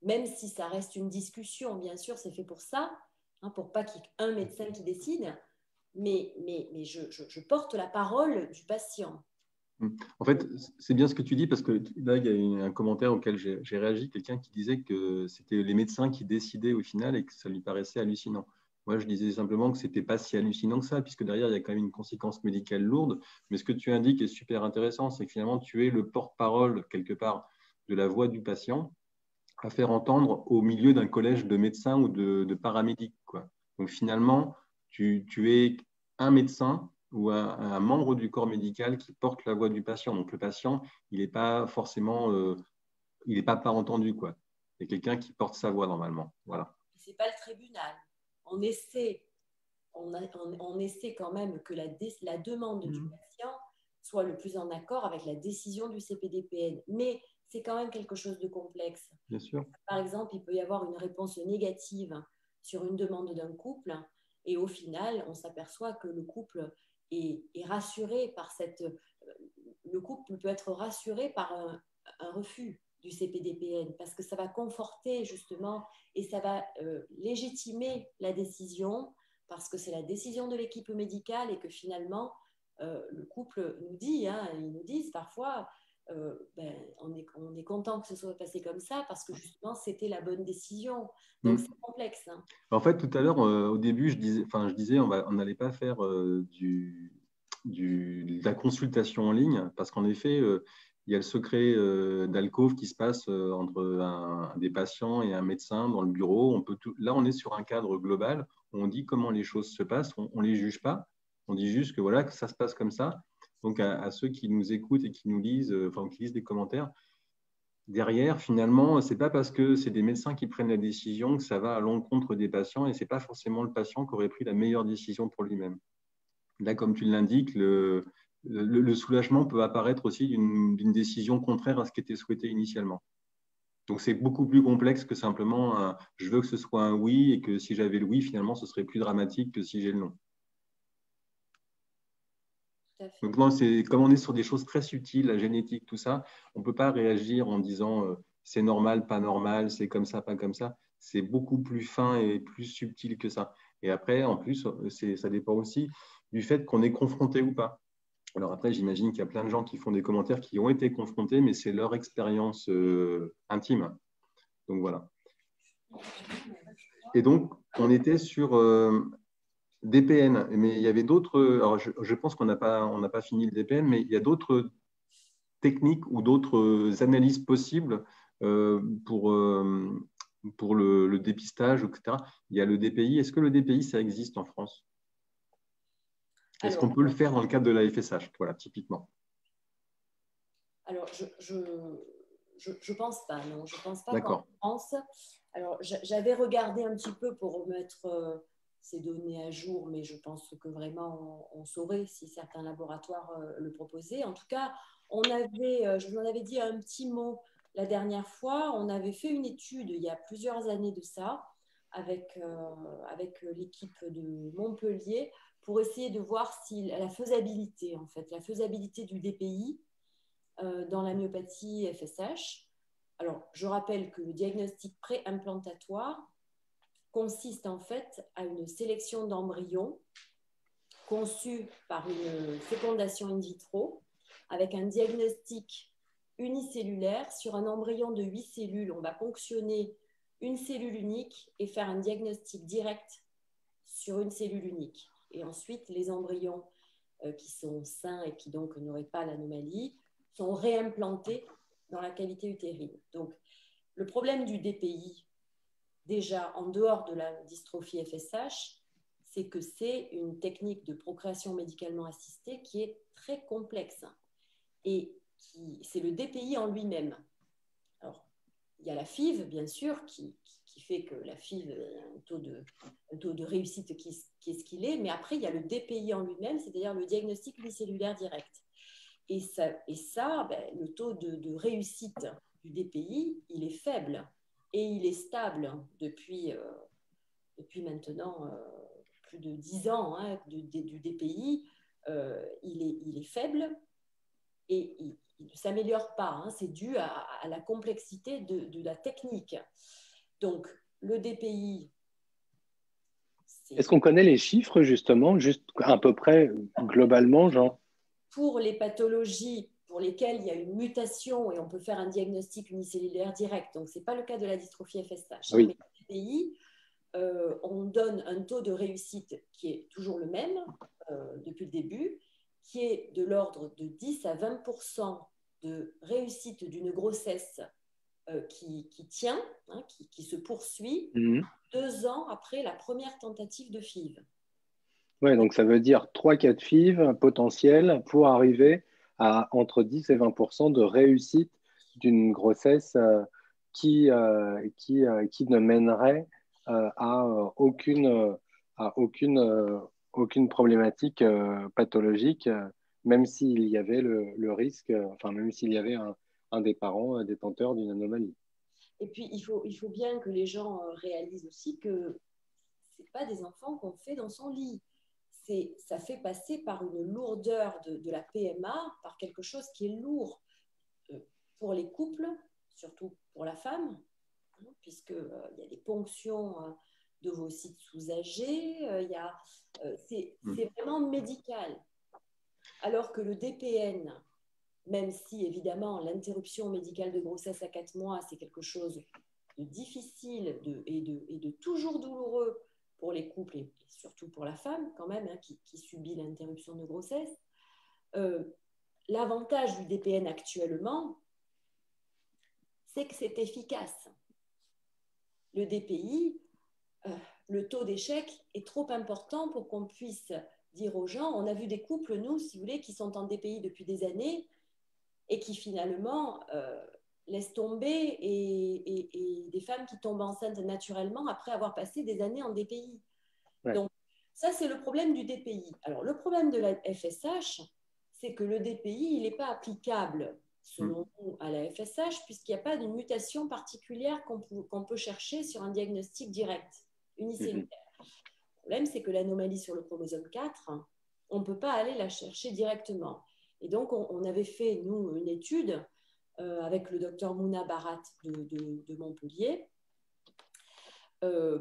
S2: Même si ça reste une discussion, bien sûr, c'est fait pour ça, hein, pour pas qu'il y ait un médecin qui décide, mais je porte la parole du patient.
S1: En fait, c'est bien ce que tu dis parce que là, il y a un commentaire auquel j'ai réagi, quelqu'un qui disait que c'était les médecins qui décidaient au final et que ça lui paraissait hallucinant. Moi, je disais simplement que ce n'était pas si hallucinant que ça, puisque derrière, il y a quand même une conséquence médicale lourde. Mais ce que tu indiques est super intéressant, c'est que finalement, tu es le porte-parole, quelque part, de la voix du patient à faire entendre au milieu d'un collège de médecins ou de paramédics, quoi. Donc finalement, tu es un médecin ou un membre du corps médical qui porte la voix du patient. Donc le patient, il n'est pas forcément, il n'est pas entendu, quoi. C'est quelqu'un qui porte sa voix normalement. Voilà.
S2: Ce n'est pas le tribunal. On essaie quand même que la demande du patient soit le plus en accord avec la décision du CPDPN. Mais c'est quand même quelque chose de complexe.
S1: Bien sûr.
S2: Par exemple, il peut y avoir une réponse négative sur une demande d'un couple et au final, on s'aperçoit que le couple est rassuré par le couple peut être rassuré par un refus du CPDPN parce que ça va conforter justement et ça va légitimer la décision parce que c'est la décision de l'équipe médicale et que finalement le couple nous dit, hein, ils nous disent parfois on est content que ce soit passé comme ça parce que justement c'était la bonne décision. Donc c'est complexe. Hein.
S1: En fait, tout à l'heure, au début, je disais on n'allait pas faire de la consultation en ligne parce qu'en effet, il y a le secret d'alcôve qui se passe entre des patients et un médecin dans le bureau. Là, on est sur un cadre global où on dit comment les choses se passent, on ne les juge pas, on dit juste que voilà, que ça se passe comme ça. Donc, à ceux qui nous écoutent et qui nous lisent, qui lisent des commentaires, derrière, finalement, ce n'est pas parce que c'est des médecins qui prennent la décision que ça va à l'encontre des patients et ce n'est pas forcément le patient qui aurait pris la meilleure décision pour lui-même. Là, comme tu l'indiques, le soulagement peut apparaître aussi d'une décision contraire à ce qui était souhaité initialement. Donc, c'est beaucoup plus complexe que simplement je veux que ce soit un oui et que si j'avais le oui, finalement, ce serait plus dramatique que si j'ai le non. Donc, non, comme on est sur des choses très subtiles, la génétique, tout ça, on ne peut pas réagir en disant c'est normal, pas normal, c'est comme ça, pas comme ça. C'est beaucoup plus fin et plus subtil que ça. Et après, en plus, ça dépend aussi du fait qu'on est confronté ou pas. Alors après, j'imagine qu'il y a plein de gens qui font des commentaires qui ont été confrontés, mais c'est leur expérience intime. Donc voilà. Et donc, on était sur DPN, mais il y avait d'autres. Alors, je pense qu'on n'a pas fini le DPN, mais il y a d'autres techniques ou d'autres analyses possibles pour le dépistage, etc. Il y a le DPI. Est-ce que le DPI, ça existe en France? Est-ce qu'on peut le faire dans le cadre de la FSH, voilà, typiquement?
S2: Alors, je pense pas, non. Je pense pas
S1: qu'en
S2: France. Alors, j'avais regardé un petit peu pour remettre ces données à jour, mais je pense que vraiment, on saurait si certains laboratoires le proposaient. En tout cas, je vous en avais dit un petit mot la dernière fois. On avait fait une étude il y a plusieurs années de ça avec l'équipe de Montpellier pour essayer de voir si la faisabilité du DPI dans la myopathie FSH. Alors, je rappelle que le diagnostic pré-implantatoire consiste en fait à une sélection d'embryons conçus par une fécondation in vitro avec un diagnostic unicellulaire sur un embryon de 8 cellules. On va ponctionner une cellule unique et faire un diagnostic direct sur une cellule unique. Et ensuite, les embryons qui sont sains et qui donc n'auraient pas l'anomalie sont réimplantés dans la cavité utérine. Donc, le problème du DPI, déjà en dehors de la dystrophie FSH, c'est que c'est une technique de procréation médicalement assistée qui est très complexe. Et c'est le DPI en lui-même. Alors, il y a la FIV, bien sûr, qui fait que la FIV a un taux de réussite qui est ce qu'il est, mais après, il y a le DPI en lui-même, c'est-à-dire le diagnostic unicellulaire direct. Et ça le taux de réussite du DPI, il est faible et il est stable depuis depuis maintenant plus de 10 ans du DPI, il est faible et il ne s'améliore pas. C'est dû à la complexité de la technique. Donc, le DPI...
S3: Est-ce qu'on connaît les chiffres, justement, juste à peu près, globalement, genre?
S2: Pour les pathologies pour lesquelles il y a une mutation et on peut faire un diagnostic unicellulaire direct, donc ce n'est pas le cas de la dystrophie FSH,
S3: oui.
S2: mais le DPI, on donne un taux de réussite qui est toujours le même depuis le début, qui est de l'ordre de 10 à 20% de réussite d'une grossesse qui tient, qui se poursuit 2 ans après la première tentative de FIV.
S3: Oui, donc ça veut dire 3-4 FIV potentiels pour arriver à entre 10 et 20% de réussite d'une grossesse qui ne mènerait à aucune problématique pathologique, même s'il y avait le risque, enfin même s'il y avait un des parents détenteur d'une anomalie.
S2: Et puis, il faut bien que les gens réalisent aussi que ce n'est pas des enfants qu'on fait dans son lit. Ça fait passer par une lourdeur de la PMA, par quelque chose qui est lourd pour les couples, surtout pour la femme, puisqu'il y a des ponctions d'ovocytes sous-âgés, c'est vraiment médical. Alors que le DPN, même si évidemment l'interruption médicale de grossesse à 4 mois, c'est quelque chose de difficile et de toujours douloureux pour les couples et surtout pour la femme quand même qui subit l'interruption de grossesse. L'avantage du DPN actuellement, c'est que c'est efficace. Le DPI, le taux d'échec est trop important pour qu'on puisse dire aux gens, on a vu des couples, nous, si vous voulez, qui sont en DPI depuis des années et qui finalement laissent tomber et des femmes qui tombent enceintes naturellement après avoir passé des années en DPI. Ouais. Donc, ça, c'est le problème du DPI. Alors, le problème de la FSH, c'est que le DPI, il n'est pas applicable, selon nous, à la FSH, puisqu'il n'y a pas de mutation particulière qu'on peut chercher sur un diagnostic direct, unicellulaire. Le problème, c'est que l'anomalie sur le chromosome 4, on ne peut pas aller la chercher directement. Et donc, on avait fait, nous, une étude avec le docteur Mouna Barat de Montpellier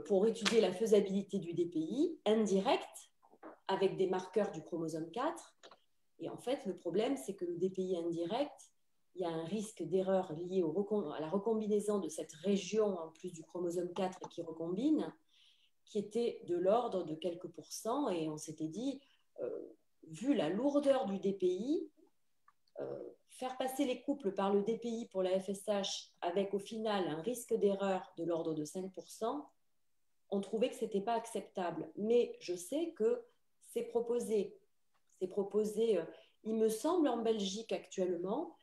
S2: pour étudier la faisabilité du DPI indirect avec des marqueurs du chromosome 4. Et en fait, le problème, c'est que le DPI indirect, il y a un risque d'erreur lié à la recombinaison de cette région en plus du chromosome 4 qui recombine, qui était de l'ordre de quelques pourcents. Et on s'était dit, vu la lourdeur du DPI, faire passer les couples par le DPI pour la FSH avec au final un risque d'erreur de l'ordre de 5%, on trouvait que ce n'était pas acceptable. Mais je sais que c'est proposé. C'est proposé, il me semble, en Belgique actuellement.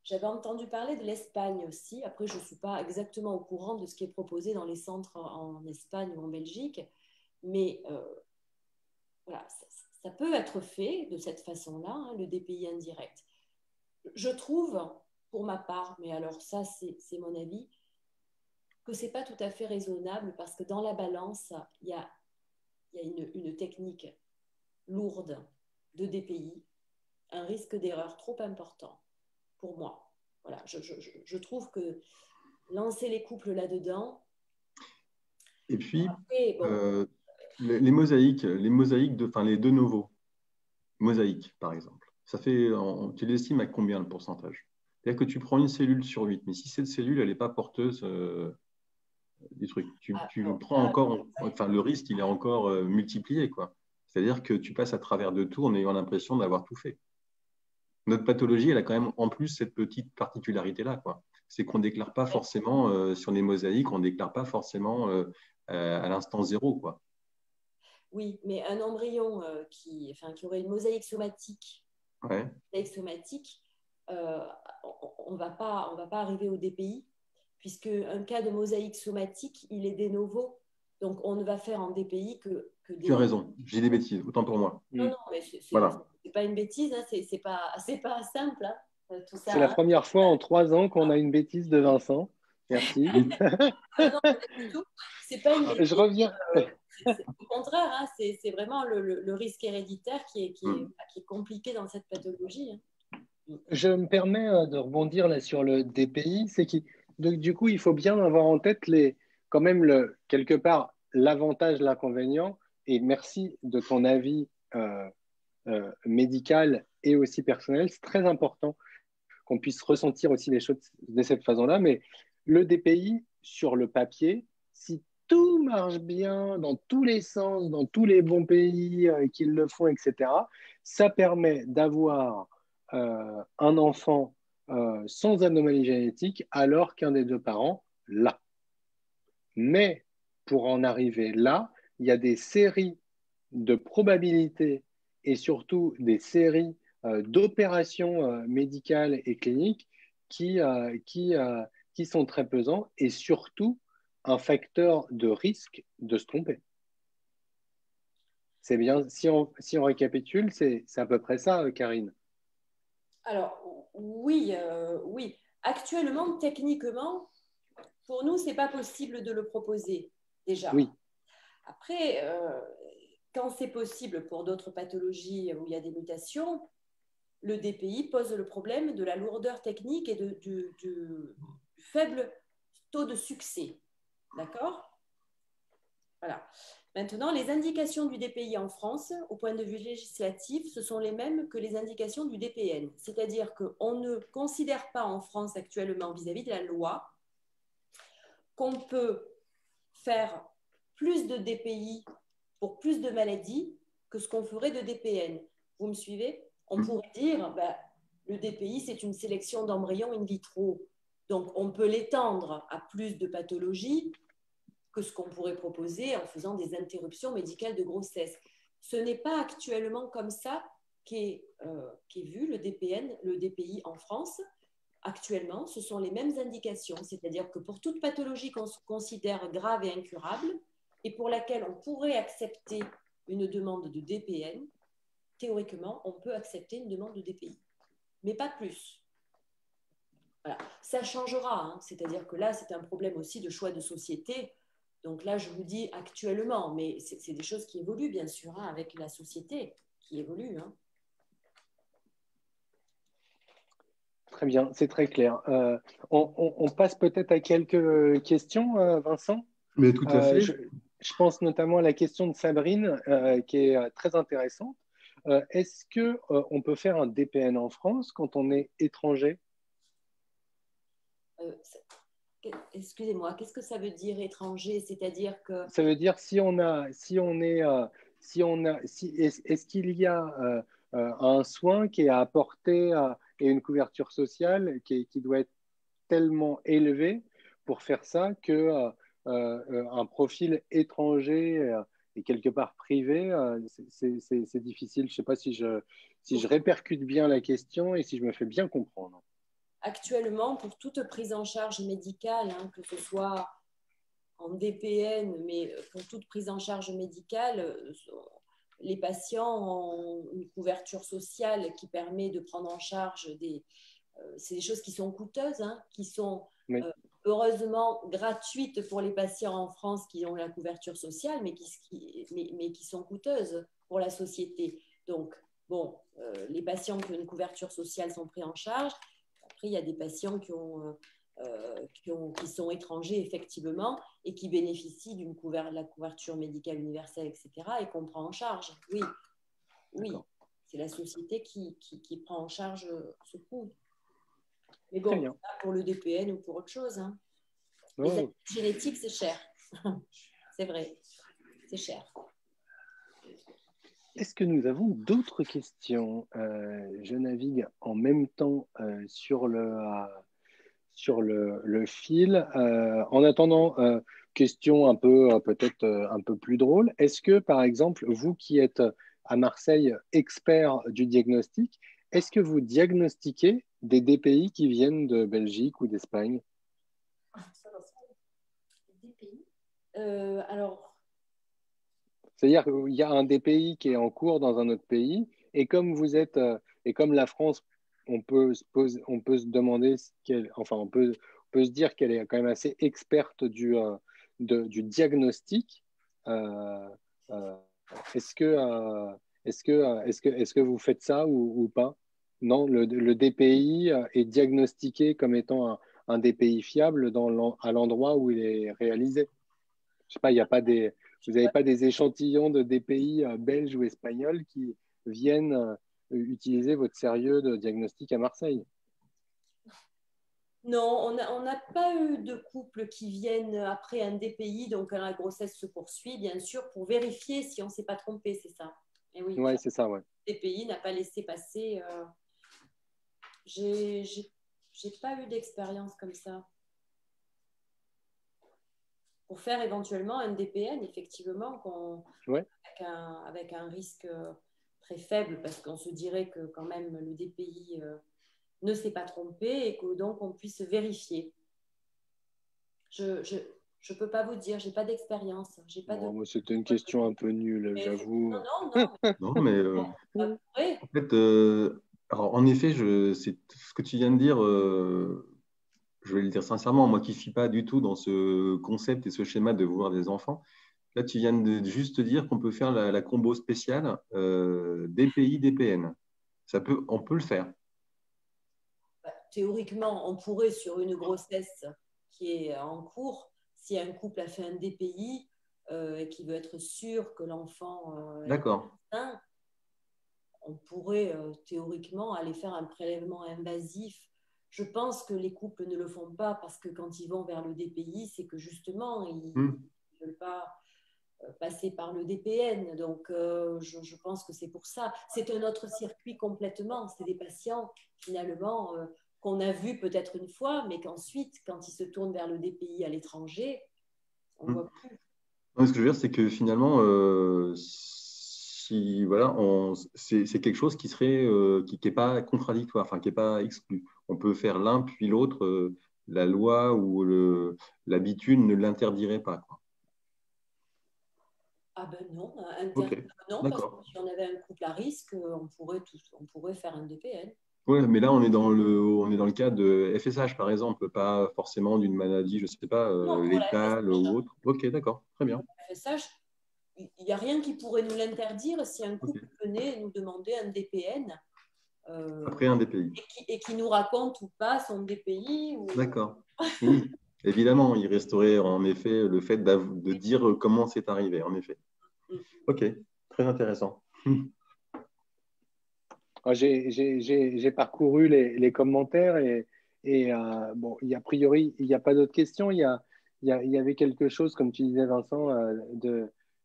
S2: J'avais entendu parler de l'Espagne aussi. Après, je ne suis pas exactement au courant de ce qui est proposé dans les centres en Espagne ou en Belgique. Mais voilà, ça peut être fait de cette façon-là, le DPI indirect. Je trouve, pour ma part, mais alors ça, c'est mon avis, que ce n'est pas tout à fait raisonnable parce que dans la balance, il y a une technique lourde de DPI, un risque d'erreur trop important pour moi. Voilà, je trouve que lancer les couples là-dedans...
S1: Et puis, après, bon, les mosaïques, les de novo, mosaïques par exemple, ça fait, tu l'estimes à combien le pourcentage? C'est-à-dire que tu prends une cellule sur 8, mais si cette cellule, elle n'est pas porteuse des trucs, tu prends encore, enfin le risque, il est encore multiplié, quoi. C'est-à-dire que tu passes à travers de tout en ayant l'impression d'avoir tout fait. Notre pathologie, elle a quand même en plus cette petite particularité-là, quoi. C'est qu'on ne déclare pas forcément sur les mosaïques, on ne déclare pas forcément à l'instant zéro, quoi.
S2: Oui, mais un embryon qui aurait une mosaïque somatique, on ne va pas arriver au DPI, puisque un cas de mosaïque somatique, il est de novo. Donc, on ne va faire en DPI que des...
S1: Tu as raison, j'ai des bêtises, autant pour moi.
S2: Non, mais c'est pas une bêtise, hein, c'est pas simple. Hein, tout ça,
S3: c'est la première fois en 3 ans qu'on a une bêtise de Vincent. Merci.
S2: Non, pas du tout. C'est pas une
S3: Je reviens.
S2: Au contraire, hein, c'est vraiment le risque héréditaire qui est compliqué dans cette pathologie.
S3: Je me permets de rebondir là sur le DPI. Du coup, il faut bien avoir en tête quand même quelque part l'avantage, l'inconvénient. Et merci de ton avis médical et aussi personnel. C'est très important qu'on puisse ressentir aussi les choses de cette façon-là. Mais le DPI, sur le papier, si tout marche bien dans tous les sens, dans tous les bons pays qui le font, etc., ça permet d'avoir un enfant sans anomalie génétique alors qu'un des deux parents l'a. Mais pour en arriver là, il y a des séries de probabilités et surtout des séries d'opérations médicales et cliniques qui sont très pesants et surtout un facteur de risque de se tromper. C'est bien, si on récapitule, c'est à peu près ça, Karine.
S2: Alors, oui. Actuellement, techniquement, pour nous, ce n'est pas possible de le proposer, déjà.
S3: Oui.
S2: Après, quand c'est possible pour d'autres pathologies où il y a des mutations, le DPI pose le problème de la lourdeur technique et du faible taux de succès. D'accord ? Voilà. Maintenant, les indications du DPI en France, au point de vue législatif, ce sont les mêmes que les indications du DPN. C'est-à-dire qu'on ne considère pas en France actuellement, vis-à-vis de la loi, qu'on peut faire plus de DPI pour plus de maladies que ce qu'on ferait de DPN. Vous me suivez ? On pourrait dire, le DPI, c'est une sélection d'embryons in vitro. Donc, on peut l'étendre à plus de pathologies que ce qu'on pourrait proposer en faisant des interruptions médicales de grossesse. Ce n'est pas actuellement comme ça qu'est vu le DPN, le DPI en France. Actuellement, ce sont les mêmes indications, c'est-à-dire que pour toute pathologie qu'on considère grave et incurable et pour laquelle on pourrait accepter une demande de DPN, théoriquement, on peut accepter une demande de DPI, mais pas plus. Voilà. Ça changera, hein. C'est-à-dire que là, c'est un problème aussi de choix de société. Donc là, je vous dis actuellement, mais c'est des choses qui évoluent, bien sûr, hein, avec la société qui évolue. Hein.
S3: Très bien, c'est très clair. On passe peut-être à quelques questions, Vincent.
S1: Mais tout à fait.
S3: Je pense notamment à la question de Sabrine, qui est très intéressante. Est-ce qu'on peut faire un DPN en France quand on est étranger?
S2: Excusez-moi, qu'est-ce que ça veut dire étranger? C'est-à-dire que…
S3: Ça veut dire est-ce qu'il y a un soin qui est à apporter et une couverture sociale qui doit être tellement élevée pour faire ça que un profil étranger et quelque part privé, c'est difficile. Je ne sais pas si je répercute bien la question et si je me fais bien comprendre.
S2: Actuellement, pour toute prise en charge médicale, hein, que ce soit en DPN, mais pour toute prise en charge médicale, les patients ont une couverture sociale qui permet de prendre en charge c'est des choses qui sont coûteuses, hein, qui sont heureusement gratuites pour les patients en France qui ont la couverture sociale, mais qui sont coûteuses pour la société. Donc, bon, les patients qui ont une couverture sociale sont pris en charge. Après, il y a des patients qui sont étrangers, effectivement, et qui bénéficient de la couverture médicale universelle, etc., et qu'on prend en charge. Oui, c'est la société qui prend en charge ce coût. Mais bon, pas pour le DPN ou pour autre chose. Hein. Les analyses génétiques, c'est cher. C'est vrai, c'est cher.
S3: Est-ce que nous avons d'autres questions? Je navigue en même temps sur le fil. En attendant, question peut-être un peu plus drôle. Est-ce que, par exemple, vous qui êtes à Marseille expert du diagnostic, est-ce que vous diagnostiquez des DPI qui viennent de Belgique ou d'Espagne?
S2: DPI alors…
S3: C'est-à-dire qu'il y a un DPI qui est en cours dans un autre pays, et comme vous êtes, et comme la France on peut se demander, enfin, on peut se dire qu'elle est quand même assez experte du diagnostic. Euh, euh, est-ce que, est-ce que vous faites ça ou pas? Non, le DPI est diagnostiqué comme étant un DPI fiable à l'endroit où il est réalisé. Je sais pas, vous n'avez pas des échantillons de DPI belges ou espagnols qui viennent utiliser votre sérieux de diagnostic à Marseille?
S2: Non, on n'a pas eu de couple qui viennent après un DPI, donc quand la grossesse se poursuit, bien sûr, pour vérifier si on ne s'est pas trompé, c'est ça. Et oui,
S3: Ouais, c'est ça, ouais.
S2: le DPI n'a pas laissé passer. J'ai pas eu d'expérience comme ça. Pour faire éventuellement un DPN, effectivement,
S3: Ouais.
S2: avec un risque très faible, parce qu'on se dirait que quand même le DPI ne s'est pas trompé et que donc on puisse vérifier. Je peux pas vous dire, j'ai pas d'expérience.
S3: Moi, c'était une question un peu nulle, j'avoue.
S1: Non, mais en fait, alors, en effet, c'est ce que tu viens de dire. Je vais le dire sincèrement, moi qui ne suis pas du tout dans ce concept et ce schéma de vouloir des enfants. Là, tu viens de juste dire qu'on peut faire la combo spéciale DPI, DPN. On peut le faire.
S2: Théoriquement, on pourrait, sur une grossesse qui est en cours, si un couple a fait un DPI et qui veut être sûr que l'enfant est
S1: D'accord.
S2: sain, on pourrait théoriquement aller faire un prélèvement invasif. Je pense que les couples ne le font pas parce que quand ils vont vers le DPI, c'est que justement, ils ne veulent pas passer par le DPN. Donc, je pense que c'est pour ça. C'est un autre circuit complètement. C'est des patients, finalement, qu'on a vus peut-être une fois, mais qu'ensuite, quand ils se tournent vers le DPI à l'étranger, on ne voit plus.
S1: Non, ce que je veux dire, c'est que finalement, voilà, c'est quelque chose qui serait qui n'est pas contradictoire, enfin qui n'est pas exclu. On peut faire l'un puis l'autre. La loi ou l'habitude ne l'interdirait pas, quoi.
S2: Ah ben non,
S1: Ok,
S2: non, parce que
S1: d'accord.
S2: si on avait un couple à risque, on pourrait faire un DPN.
S1: Ouais, mais là, on est dans le cas de FSH, par exemple, pas forcément d'une maladie, je ne sais pas,
S2: Non, pour la
S1: létale
S2: FSH,
S1: ou autre. Ok, d'accord, très bien.
S2: FSH, il n'y a rien qui pourrait nous l'interdire si un
S1: Ok.
S2: couple venait nous demander un DPN
S1: Après un DPI.
S2: et qui nous raconte ou pas son DPI. Ou...
S1: D'accord. Oui, évidemment, il resterait en effet le fait de dire comment c'est arrivé, en effet. Ok, très intéressant.
S3: J'ai parcouru les commentaires et bon, a priori, il n'y a pas d'autres questions. Il y avait quelque chose, comme tu disais, Vincent,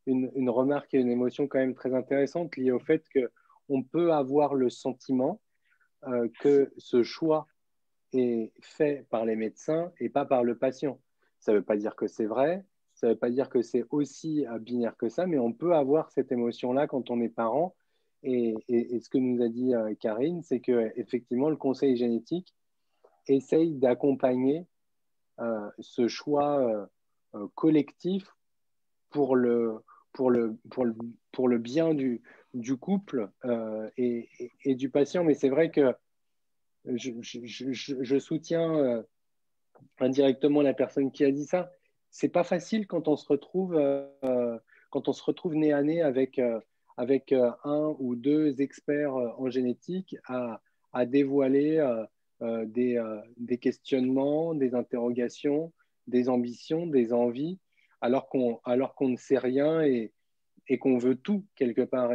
S3: une remarque et une émotion quand même très intéressante liée au fait qu'on peut avoir le sentiment que ce choix est fait par les médecins et pas par le patient. Ça ne veut pas dire que c'est vrai, ça ne veut pas dire que c'est aussi binaire que ça, mais on peut avoir cette émotion-là quand on est parent. Et ce que nous a dit Karine, c'est que effectivement, le conseil génétique essaye d'accompagner ce choix collectif pour pour le bien du couple et du patient. Mais c'est vrai que je soutiens indirectement la personne qui a dit ça. C'est pas facile quand on se retrouve nez à nez avec un ou deux experts en génétique à dévoiler des questionnements, des interrogations, des ambitions, des envies, alors qu'on ne sait rien et qu'on veut tout quelque part.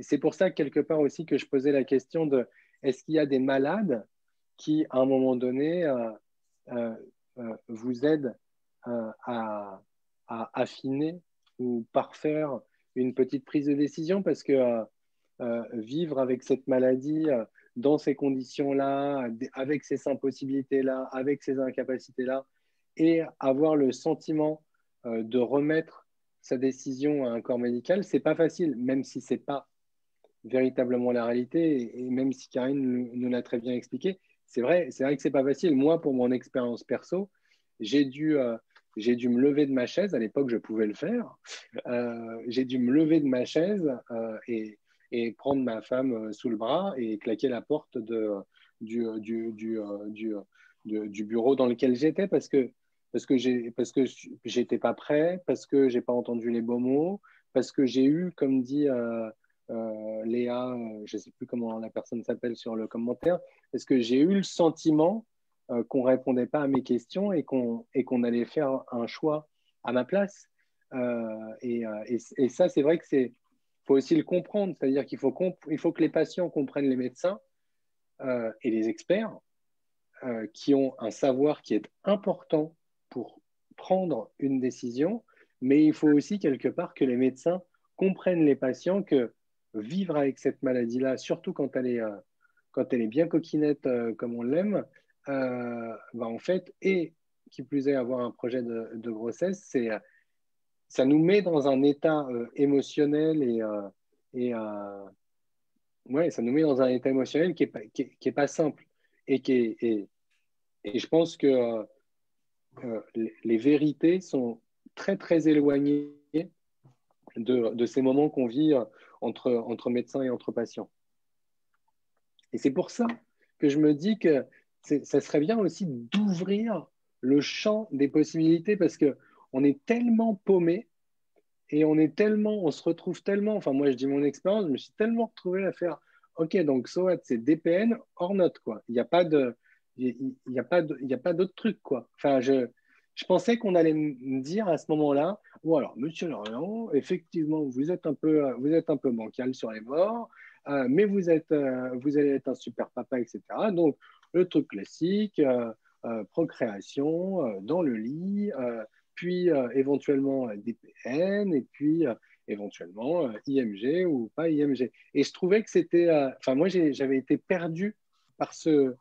S3: C'est pour ça quelque part aussi que je posais la question de est-ce qu'il y a des malades qui, à un moment donné, vous aident à affiner ou parfaire une petite prise de décision parce que vivre avec cette maladie dans ces conditions-là, avec ces impossibilités-là, avec ces incapacités-là, et avoir le sentiment de remettre sa décision à un corps médical, c'est pas facile, même si c'est pas véritablement la réalité, et même si Karine nous l'a très bien expliqué, c'est vrai que c'est pas facile. Moi, pour mon expérience perso, j'ai dû, j'ai dû me lever de ma chaise. À l'époque, je pouvais le faire. J'ai dû me lever de ma chaise et prendre ma femme sous le bras et claquer la porte du, du, du, du, du bureau dans lequel j'étais parce que j'étais pas prêt, parce que j'ai pas entendu les beaux mots, parce que j'ai eu, comme dit Léa, je sais plus comment la personne s'appelle sur le commentaire, parce que j'ai eu le sentiment qu'on répondait pas à mes questions et qu'on allait faire un choix à ma place. Et ça, c'est vrai que faut aussi le comprendre, c'est-à-dire il faut que les patients comprennent les médecins et les experts qui ont un savoir qui est important pour prendre une décision, mais il faut aussi quelque part que les médecins comprennent les patients que vivre avec cette maladie-là, surtout quand elle est bien coquinette comme on l'aime, en fait, et qui plus est avoir un projet de grossesse, ça nous met dans un état émotionnel ouais, ça nous met dans un état émotionnel qui est pas simple et je pense que les vérités sont très très éloignées de ces moments qu'on vit entre médecins et entre patients. Et c'est pour ça que je me dis que ça serait bien aussi d'ouvrir le champ des possibilités parce qu'on est tellement paumé et on se retrouve tellement, enfin moi je dis mon expérience, je me suis tellement retrouvé à faire, ok, donc SOAT c'est DPN hors note, quoi. Il n'y a pas de, il y a pas de, il y a pas d'autre truc, quoi. Enfin, je pensais qu'on allait me dire à ce moment-là, bon alors, monsieur Lorient, effectivement, vous êtes un peu bancal sur les bords, mais vous allez être un super papa, etc. Donc, le truc classique, procréation, dans le lit, puis éventuellement DPN, et puis éventuellement IMG ou pas IMG. Et je trouvais que c'était... Enfin, moi, j'avais été perdu par ce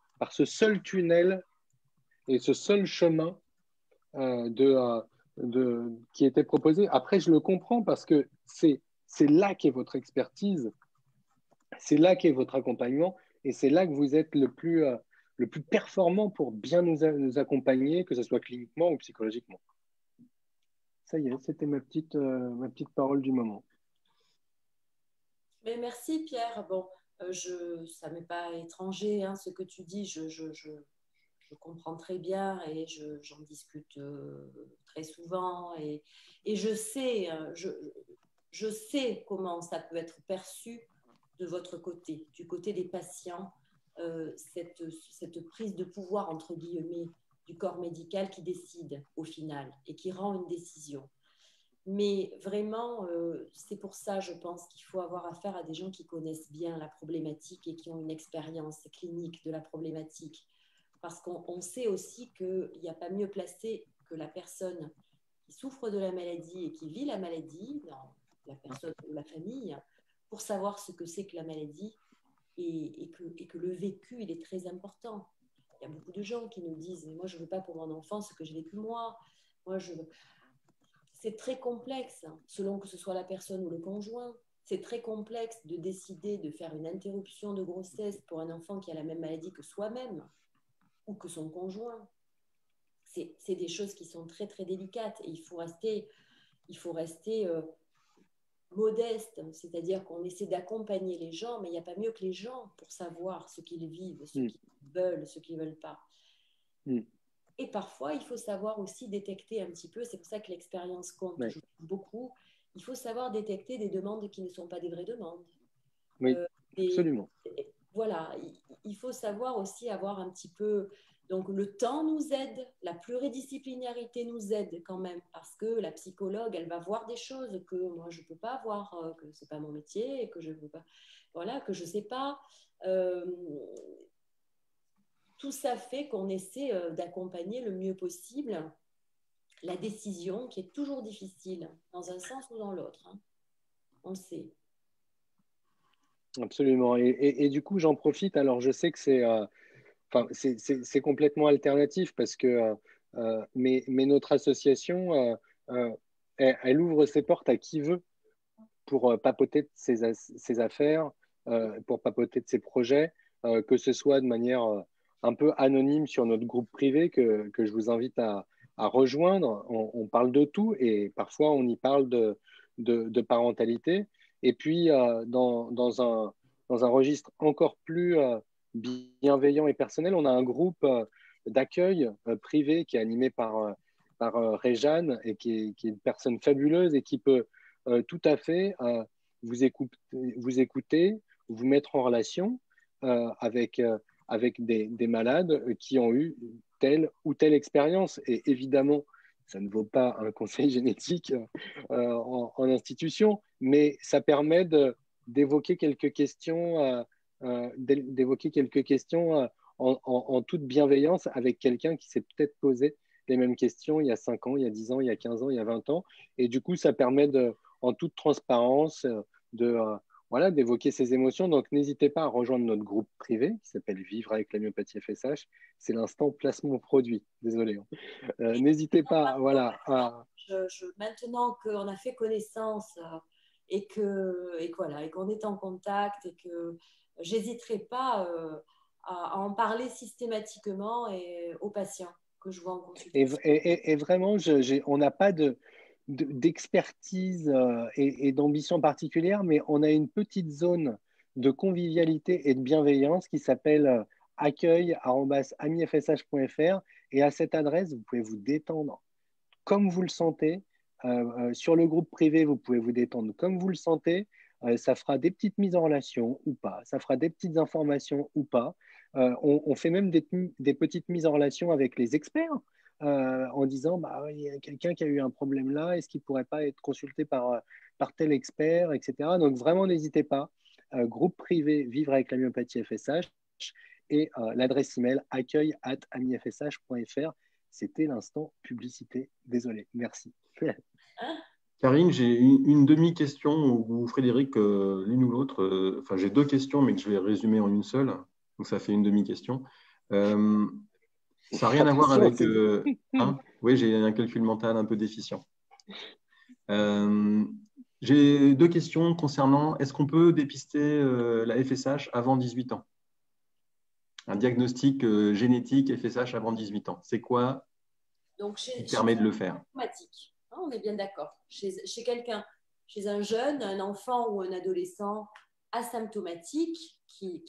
S3: seul tunnel et ce seul chemin qui était proposé. Après, je le comprends parce que c'est là qu'est votre expertise, c'est là qu'est votre accompagnement, et c'est là que vous êtes le plus performant pour bien nous accompagner, que ce soit cliniquement ou psychologiquement. Ça y est, c'était ma petite parole du moment.
S2: Mais merci Pierre. Bon, ça ne m'est pas étranger ce que tu dis. Je comprends très bien et j'en discute très souvent. Et je sais, je sais comment ça peut être perçu de votre côté, du côté des patients, cette prise de pouvoir, entre guillemets, du corps médical qui décide au final et qui rend une décision. Mais vraiment, c'est pour ça, je pense, qu'il faut avoir affaire à des gens qui connaissent bien la problématique et qui ont une expérience clinique de la problématique. Parce qu'on sait aussi qu'il n'y a pas mieux placé que la personne qui souffre de la maladie et qui vit la maladie, dans la personne ou la famille, pour savoir ce que c'est que la maladie et que le vécu, il est très important. Il y a beaucoup de gens qui nous disent « mais moi, je ne veux pas pour mon enfant ce que j'ai vécu moi. Moi, je veux... » C'est très complexe, selon que ce soit la personne ou le conjoint. C'est très complexe de décider de faire une interruption de grossesse pour un enfant qui a la même maladie que soi-même ou que son conjoint. C'est des choses qui sont très, très délicates et il faut rester modeste, c'est-à-dire qu'on essaie d'accompagner les gens, mais il n'y a pas mieux que les gens pour savoir ce qu'ils vivent, ce qu'ils veulent, ce qu'ils ne veulent pas. Et parfois, il faut savoir aussi détecter un petit peu, c'est pour ça que l'expérience compte beaucoup, il faut savoir détecter des demandes qui ne sont pas des vraies demandes.
S3: Oui, absolument.
S2: Voilà, il faut savoir aussi avoir un petit peu... Donc, le temps nous aide, la pluridisciplinarité nous aide quand même, parce que la psychologue, elle va voir des choses que moi, je ne peux pas voir, que ce n'est pas mon métier, et que je ne veux pas... Voilà, que je ne sais pas... Tout ça fait qu'on essaie d'accompagner le mieux possible la décision qui est toujours difficile, dans un sens ou dans l'autre. On le sait.
S3: Absolument. Et du coup, j'en profite. Alors, je sais que c'est complètement alternatif parce que mais notre association, elle ouvre ses portes à qui veut pour papoter de ses affaires, pour papoter de ses projets, que ce soit de manière un peu anonyme sur notre groupe privé que je vous invite à rejoindre. On parle de tout et parfois on y parle de parentalité. Et puis, dans un registre encore plus bienveillant et personnel, on a un groupe d'accueil privé qui est animé par Réjeanne et qui est une personne fabuleuse et qui peut tout à fait vous écouter, vous mettre en relation avec des malades qui ont eu telle ou telle expérience. Et évidemment, ça ne vaut pas un conseil génétique en institution, mais ça permet d'évoquer quelques questions, en toute bienveillance avec quelqu'un qui s'est peut-être posé les mêmes questions il y a 5 ans, il y a 10 ans, il y a 15 ans, il y a 20 ans. Et du coup, ça permet en toute transparence de, voilà, d'évoquer ses émotions. Donc, n'hésitez pas à rejoindre notre groupe privé qui s'appelle Vivre avec la myopathie FSH. C'est l'instant placement produit. Désolé. N'hésitez pas, voilà.
S2: Maintenant qu'on a fait connaissance et qu'on est en contact et que j'hésiterai pas à en parler systématiquement aux patients que je vois en consultation.
S3: Et vraiment, on n'a pas d'expertise et d'ambition particulière, mais on a une petite zone de convivialité et de bienveillance qui s'appelle accueil@amifsh.fr. Et à cette adresse, vous pouvez vous détendre comme vous le sentez. Sur le groupe privé, vous pouvez vous détendre comme vous le sentez. Ça fera des petites mises en relation ou pas. Ça fera des petites informations ou pas. On fait même des petites mises en relation avec les experts en disant bah, il y a quelqu'un qui a eu un problème là, est-ce qu'il ne pourrait pas être consulté par tel expert, etc. Donc vraiment, n'hésitez pas. Groupe privé Vivre avec la myopathie FSH et l'adresse email accueil@amifsh.fr. C'était l'instant publicité. Désolé, merci.
S1: Karine, j'ai une demi-question, ou Frédéric, l'une ou l'autre. Enfin, j'ai 2 questions, mais que je vais résumer en une seule. Donc, ça fait une demi-question. Ça n'a rien à voir avec… hein, oui, j'ai un calcul mental un peu déficient. J'ai 2 questions concernant est-ce qu'on peut dépister la FSH avant 18 ans? Un diagnostic génétique FSH avant 18 ans. C'est quoi qui permet de le faire?
S2: On est bien d'accord. Chez quelqu'un, chez un jeune, un enfant ou un adolescent asymptomatique qui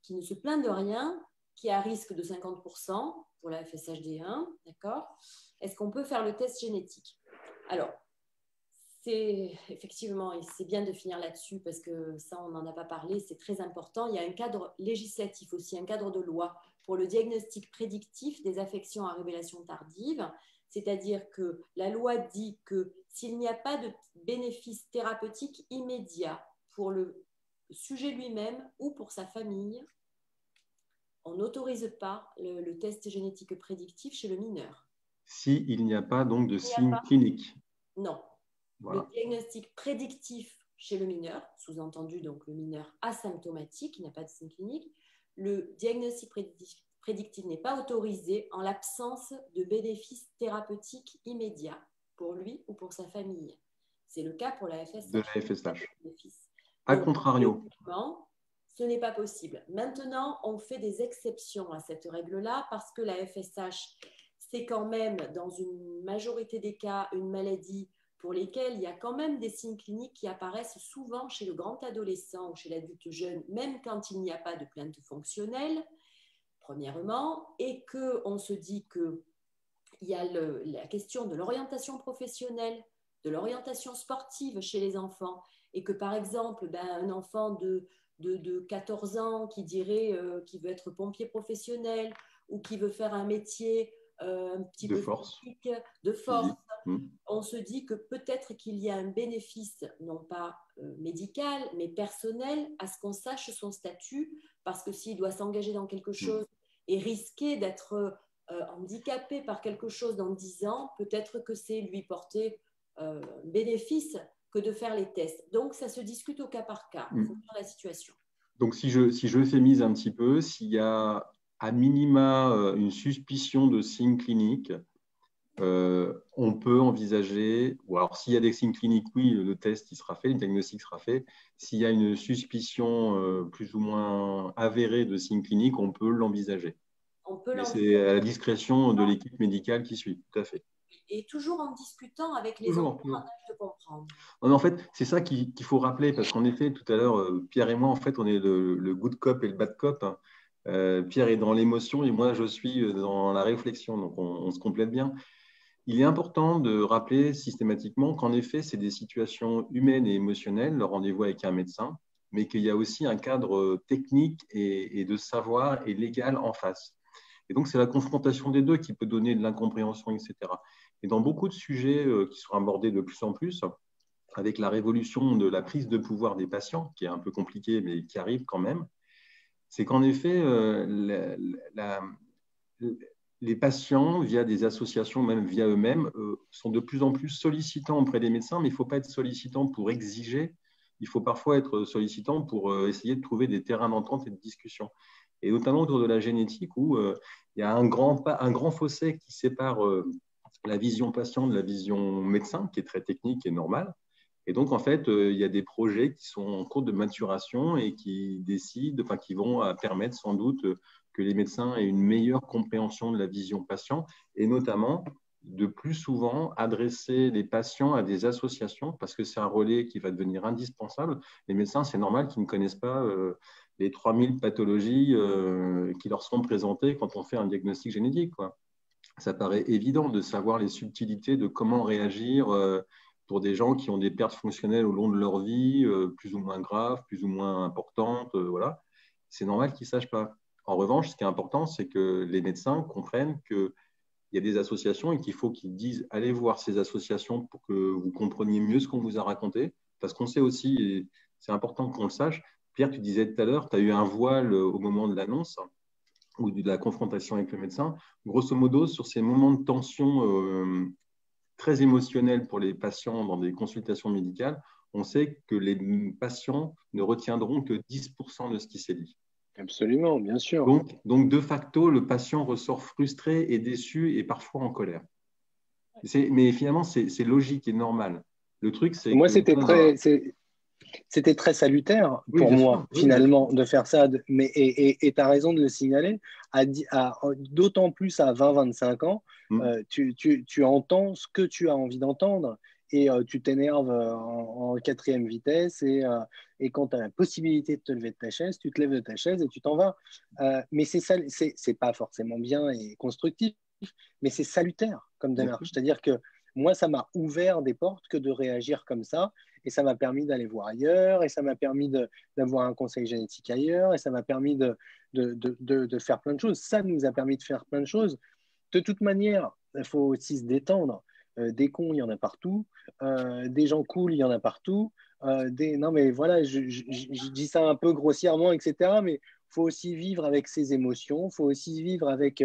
S2: ne se plaint de rien, qui a risque de 50% pour la FSHD1, d'accord? Est-ce qu'on peut faire le test génétique? Alors, effectivement, et c'est bien de finir là-dessus parce que ça, on n'en a pas parlé, c'est très important. Il y a un cadre législatif aussi, un cadre de loi pour le diagnostic prédictif des affections à révélation tardive. C'est-à-dire que la loi dit que s'il n'y a pas de bénéfice thérapeutique immédiat pour le sujet lui-même ou pour sa famille, on n'autorise pas le test génétique prédictif chez le mineur.
S1: S'il n'y a pas donc de signe clinique.
S2: Non. Voilà. Le diagnostic prédictif chez le mineur, sous-entendu donc le mineur asymptomatique qui n'a pas de signe clinique, le diagnostic prédictif n'est pas autorisé en l'absence de bénéfices thérapeutiques immédiats pour lui ou pour sa famille. C'est le cas pour la FSH.
S1: De la FSH. A contrario.
S2: Ce n'est pas possible. Maintenant, on fait des exceptions à cette règle-là parce que la FSH, c'est quand même, dans une majorité des cas, une maladie pour lesquelles il y a quand même des signes cliniques qui apparaissent souvent chez le grand adolescent ou chez l'adulte jeune, même quand il n'y a pas de plainte fonctionnelle, premièrement, et qu'on se dit qu'il y a la question de l'orientation professionnelle, de l'orientation sportive chez les enfants, et que par exemple, un enfant de 14 ans qui dirait qu'il veut être pompier professionnel ou qui veut faire un métier un petit peu physique, de force, on se dit que peut-être qu'il y a un bénéfice, non pas médical, mais personnel, à ce qu'on sache son statut, parce que s'il doit s'engager dans quelque chose et risquer d'être handicapé par quelque chose dans 10 ans, peut-être que c'est lui porter bénéfice que de faire les tests. Donc, ça se discute au cas par cas, en fonction de la situation.
S1: Donc, si je fémise un petit peu, s'il y a à minima une suspicion de signes cliniques, on peut envisager, ou alors s'il y a des signes cliniques, oui, le test il sera fait, le diagnostic sera fait. S'il y a une suspicion plus ou moins avérée de signes cliniques, on peut l'envisager. Mais c'est à la discrétion de l'équipe médicale qui suit, tout à fait.
S2: Et toujours en discutant avec les
S1: Toujours,
S2: enfants
S1: toujours.
S2: en âge de comprendre.
S1: Non, mais en fait, c'est ça qu'il faut rappeler, parce qu'en effet, tout à l'heure, Pierre et moi, en fait, on est le good cop et le bad cop, hein. Pierre est dans l'émotion et moi, je suis dans la réflexion, donc on se complète bien. Il est important de rappeler systématiquement qu'en effet, c'est des situations humaines et émotionnelles, le rendez-vous avec un médecin, mais qu'il y a aussi un cadre technique et de savoir et légal en face. Et donc, c'est la confrontation des deux qui peut donner de l'incompréhension, etc. Et dans beaucoup de sujets qui sont abordés de plus en plus, avec la révolution de la prise de pouvoir des patients, qui est un peu compliquée, mais qui arrive quand même, c'est qu'en effet, les patients, via des associations, même via eux-mêmes, sont de plus en plus sollicitants auprès des médecins, mais il ne faut pas être sollicitant pour exiger, il faut parfois être sollicitant pour essayer de trouver des terrains d'entente et de discussion. Et notamment autour de la génétique, où il y a un grand fossé qui sépare la vision patient de la vision médecin, qui est très technique et normale. Et donc, en fait, il y a des projets qui sont en cours de maturation et qui décident, enfin, qui vont permettre sans doute que les médecins aient une meilleure compréhension de la vision patient et notamment de plus souvent adresser les patients à des associations parce que c'est un relais qui va devenir indispensable. Les médecins, c'est normal qu'ils ne connaissent pas les 3000 pathologies qui leur sont présentées quand on fait un diagnostic génétique, quoi. Ça paraît évident de savoir les subtilités de comment réagir pour des gens qui ont des pertes fonctionnelles au long de leur vie, plus ou moins graves, plus ou moins importantes. Voilà. C'est normal qu'ils ne sachent pas. En revanche, ce qui est important, c'est que les médecins comprennent qu'il y a des associations et qu'il faut qu'ils disent allez voir ces associations pour que vous compreniez mieux ce qu'on vous a raconté. Parce qu'on sait aussi, et c'est important qu'on le sache, Pierre, tu disais tout à l'heure, tu as eu un voile au moment de l'annonce ou de la confrontation avec le médecin. Grosso modo, sur ces moments de tension très émotionnels pour les patients dans des consultations médicales, on sait que les patients ne retiendront que 10% de ce qui s'est dit.
S3: Absolument, bien sûr.
S1: Donc, de facto, le patient ressort frustré et déçu et parfois en colère. Mais finalement, c'est logique et normal. Le truc, c'est
S3: moi,
S1: que…
S3: c'était très salutaire
S1: Oui,
S3: pour
S1: bien
S3: moi,
S1: sûr. Oui,
S3: finalement, de faire ça. Et tu as raison de le signaler, d'autant plus à 20-25 ans, tu entends ce que tu as envie d'entendre et tu t'énerves en quatrième vitesse. Et quand tu as la possibilité de te lever de ta chaise, tu te lèves de ta chaise et tu t'en vas. Mais c'est pas forcément bien et constructif, mais c'est salutaire comme démarche. C'est-à-dire que moi, ça m'a ouvert des portes que de réagir comme ça. Et ça m'a permis d'aller voir ailleurs, et ça m'a permis d'avoir un conseil génétique ailleurs, et ça m'a permis de faire plein de choses. Ça nous a permis de faire plein de choses. De toute manière, il faut aussi se détendre. Des cons, il y en a partout. Des gens cool, il y en a partout. Non, mais voilà, je dis ça un peu grossièrement, etc. Mais il faut aussi vivre avec ses émotions. Il faut aussi vivre avec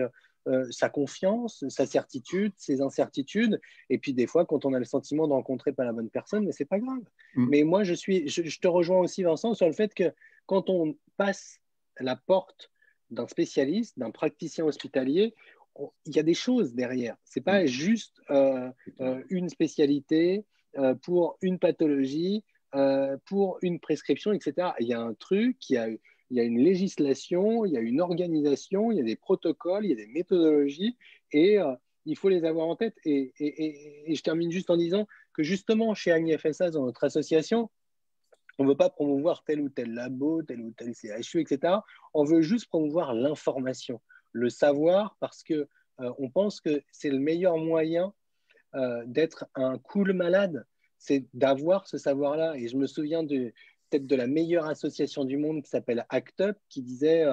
S3: sa confiance, sa certitude, ses incertitudes. Et puis des fois, quand on a le sentiment de rencontrer pas la bonne personne, mais c'est pas grave. Mais moi, je te rejoins aussi, Vincent, sur le fait que quand on passe la porte d'un spécialiste, d'un praticien hospitalier, il y a des choses derrière. C'est pas juste une spécialité pour une pathologie, pour une prescription, etc. Il y a un truc, il y a une législation, il y a une organisation, il y a des protocoles, il y a des méthodologies et il faut les avoir en tête. Et je termine juste en disant que justement, chez AgniFSA, dans notre association, on ne veut pas promouvoir tel ou tel labo, tel ou tel CHU, etc. On veut juste promouvoir l'information, le savoir, parce qu'on pense que c'est le meilleur moyen d'être un cool malade, c'est d'avoir ce savoir-là. Et je me souviens peut-être de la meilleure association du monde qui s'appelle ACT UP, qui disait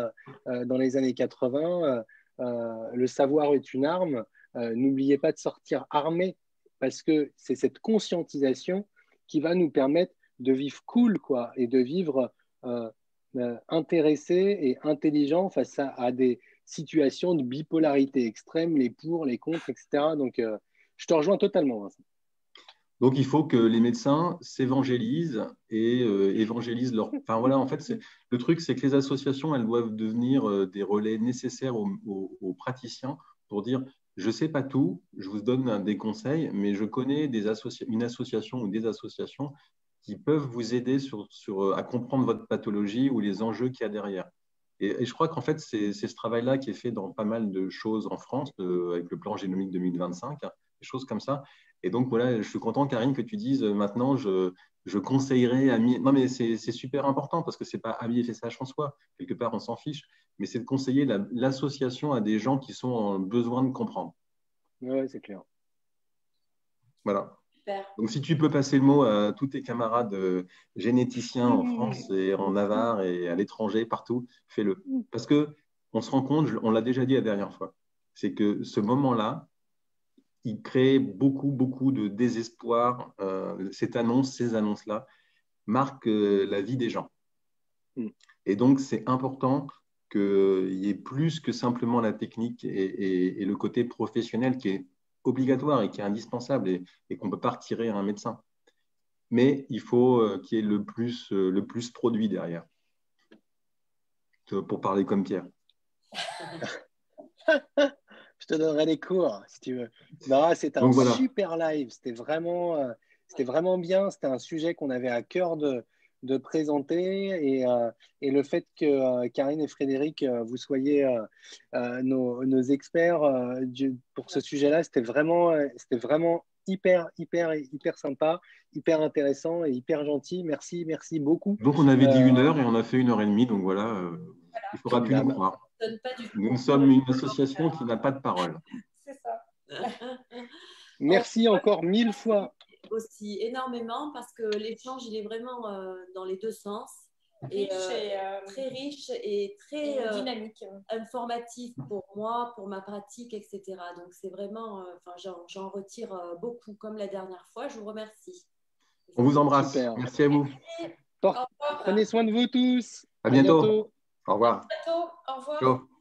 S3: dans les années 80, le savoir est une arme, n'oubliez pas de sortir armé, parce que c'est cette conscientisation qui va nous permettre de vivre cool, quoi, et de vivre intéressé et intelligent face à des situations de bipolarité extrême, les pour, les contre, etc. Donc, je te rejoins totalement, Vincent.
S1: Donc, il faut que les médecins s'évangélisent et évangélisent leur… Enfin, voilà, en fait, le truc, c'est que les associations, elles doivent devenir des relais nécessaires aux praticiens pour dire, je ne sais pas tout, je vous donne des conseils, mais je connais une association ou des associations qui peuvent vous aider à comprendre votre pathologie ou les enjeux qu'il y a derrière. Et je crois qu'en fait, c'est ce travail-là qui est fait dans pas mal de choses en France, avec le plan génomique 2025, des choses comme ça. Et donc, voilà, je suis content, Karine, que tu dises maintenant, je conseillerais à non, mais c'est super important parce que ce n'est pas Ami FSH en soi. Quelque part, on s'en fiche. Mais c'est de conseiller l'association à des gens qui sont en besoin de comprendre.
S3: Oui, c'est clair.
S1: Voilà.
S2: Super.
S1: Donc, si tu peux passer le mot à tous tes camarades généticiens en France et en Navarre et à l'étranger, partout, fais-le. Parce qu'on se rend compte, on l'a déjà dit la dernière fois, c'est que ce moment-là, il crée beaucoup, beaucoup de désespoir. Ces annonces-là marquent la vie des gens. Et donc, c'est important qu'il y ait plus que simplement la technique et le côté professionnel qui est obligatoire et qui est indispensable et qu'on ne peut pas retirer à un médecin. Mais il faut qu'il y ait le plus produit derrière, pour parler comme Pierre.
S3: Je te donnerai des cours si tu veux. Non, c'était un super live. C'était vraiment bien. C'était un sujet qu'on avait à cœur de présenter. Et le fait que Karine et Frédéric, vous soyez nos experts pour ce sujet-là, c'était vraiment hyper sympa, hyper intéressant et hyper gentil. Merci beaucoup.
S1: Donc, on avait dit 1 heure et on a fait 1h30. Donc, voilà, il faudra plus nous croire. Nous sommes une association qui n'a pas de parole.
S4: C'est ça.
S3: Merci encore 1000 fois.
S2: Aussi énormément parce que l'échange, il est vraiment dans les deux sens. Et, très riche et très
S4: dynamique,
S2: informatif pour moi, pour ma pratique, etc. Donc, c'est vraiment, j'en retire beaucoup, comme la dernière fois. Je vous remercie.
S1: On vous embrasse.
S3: Super.
S1: Merci à vous.
S3: Prenez soin de vous tous.
S1: À bientôt. Au revoir.
S4: À bientôt. Au revoir.
S1: Ciao.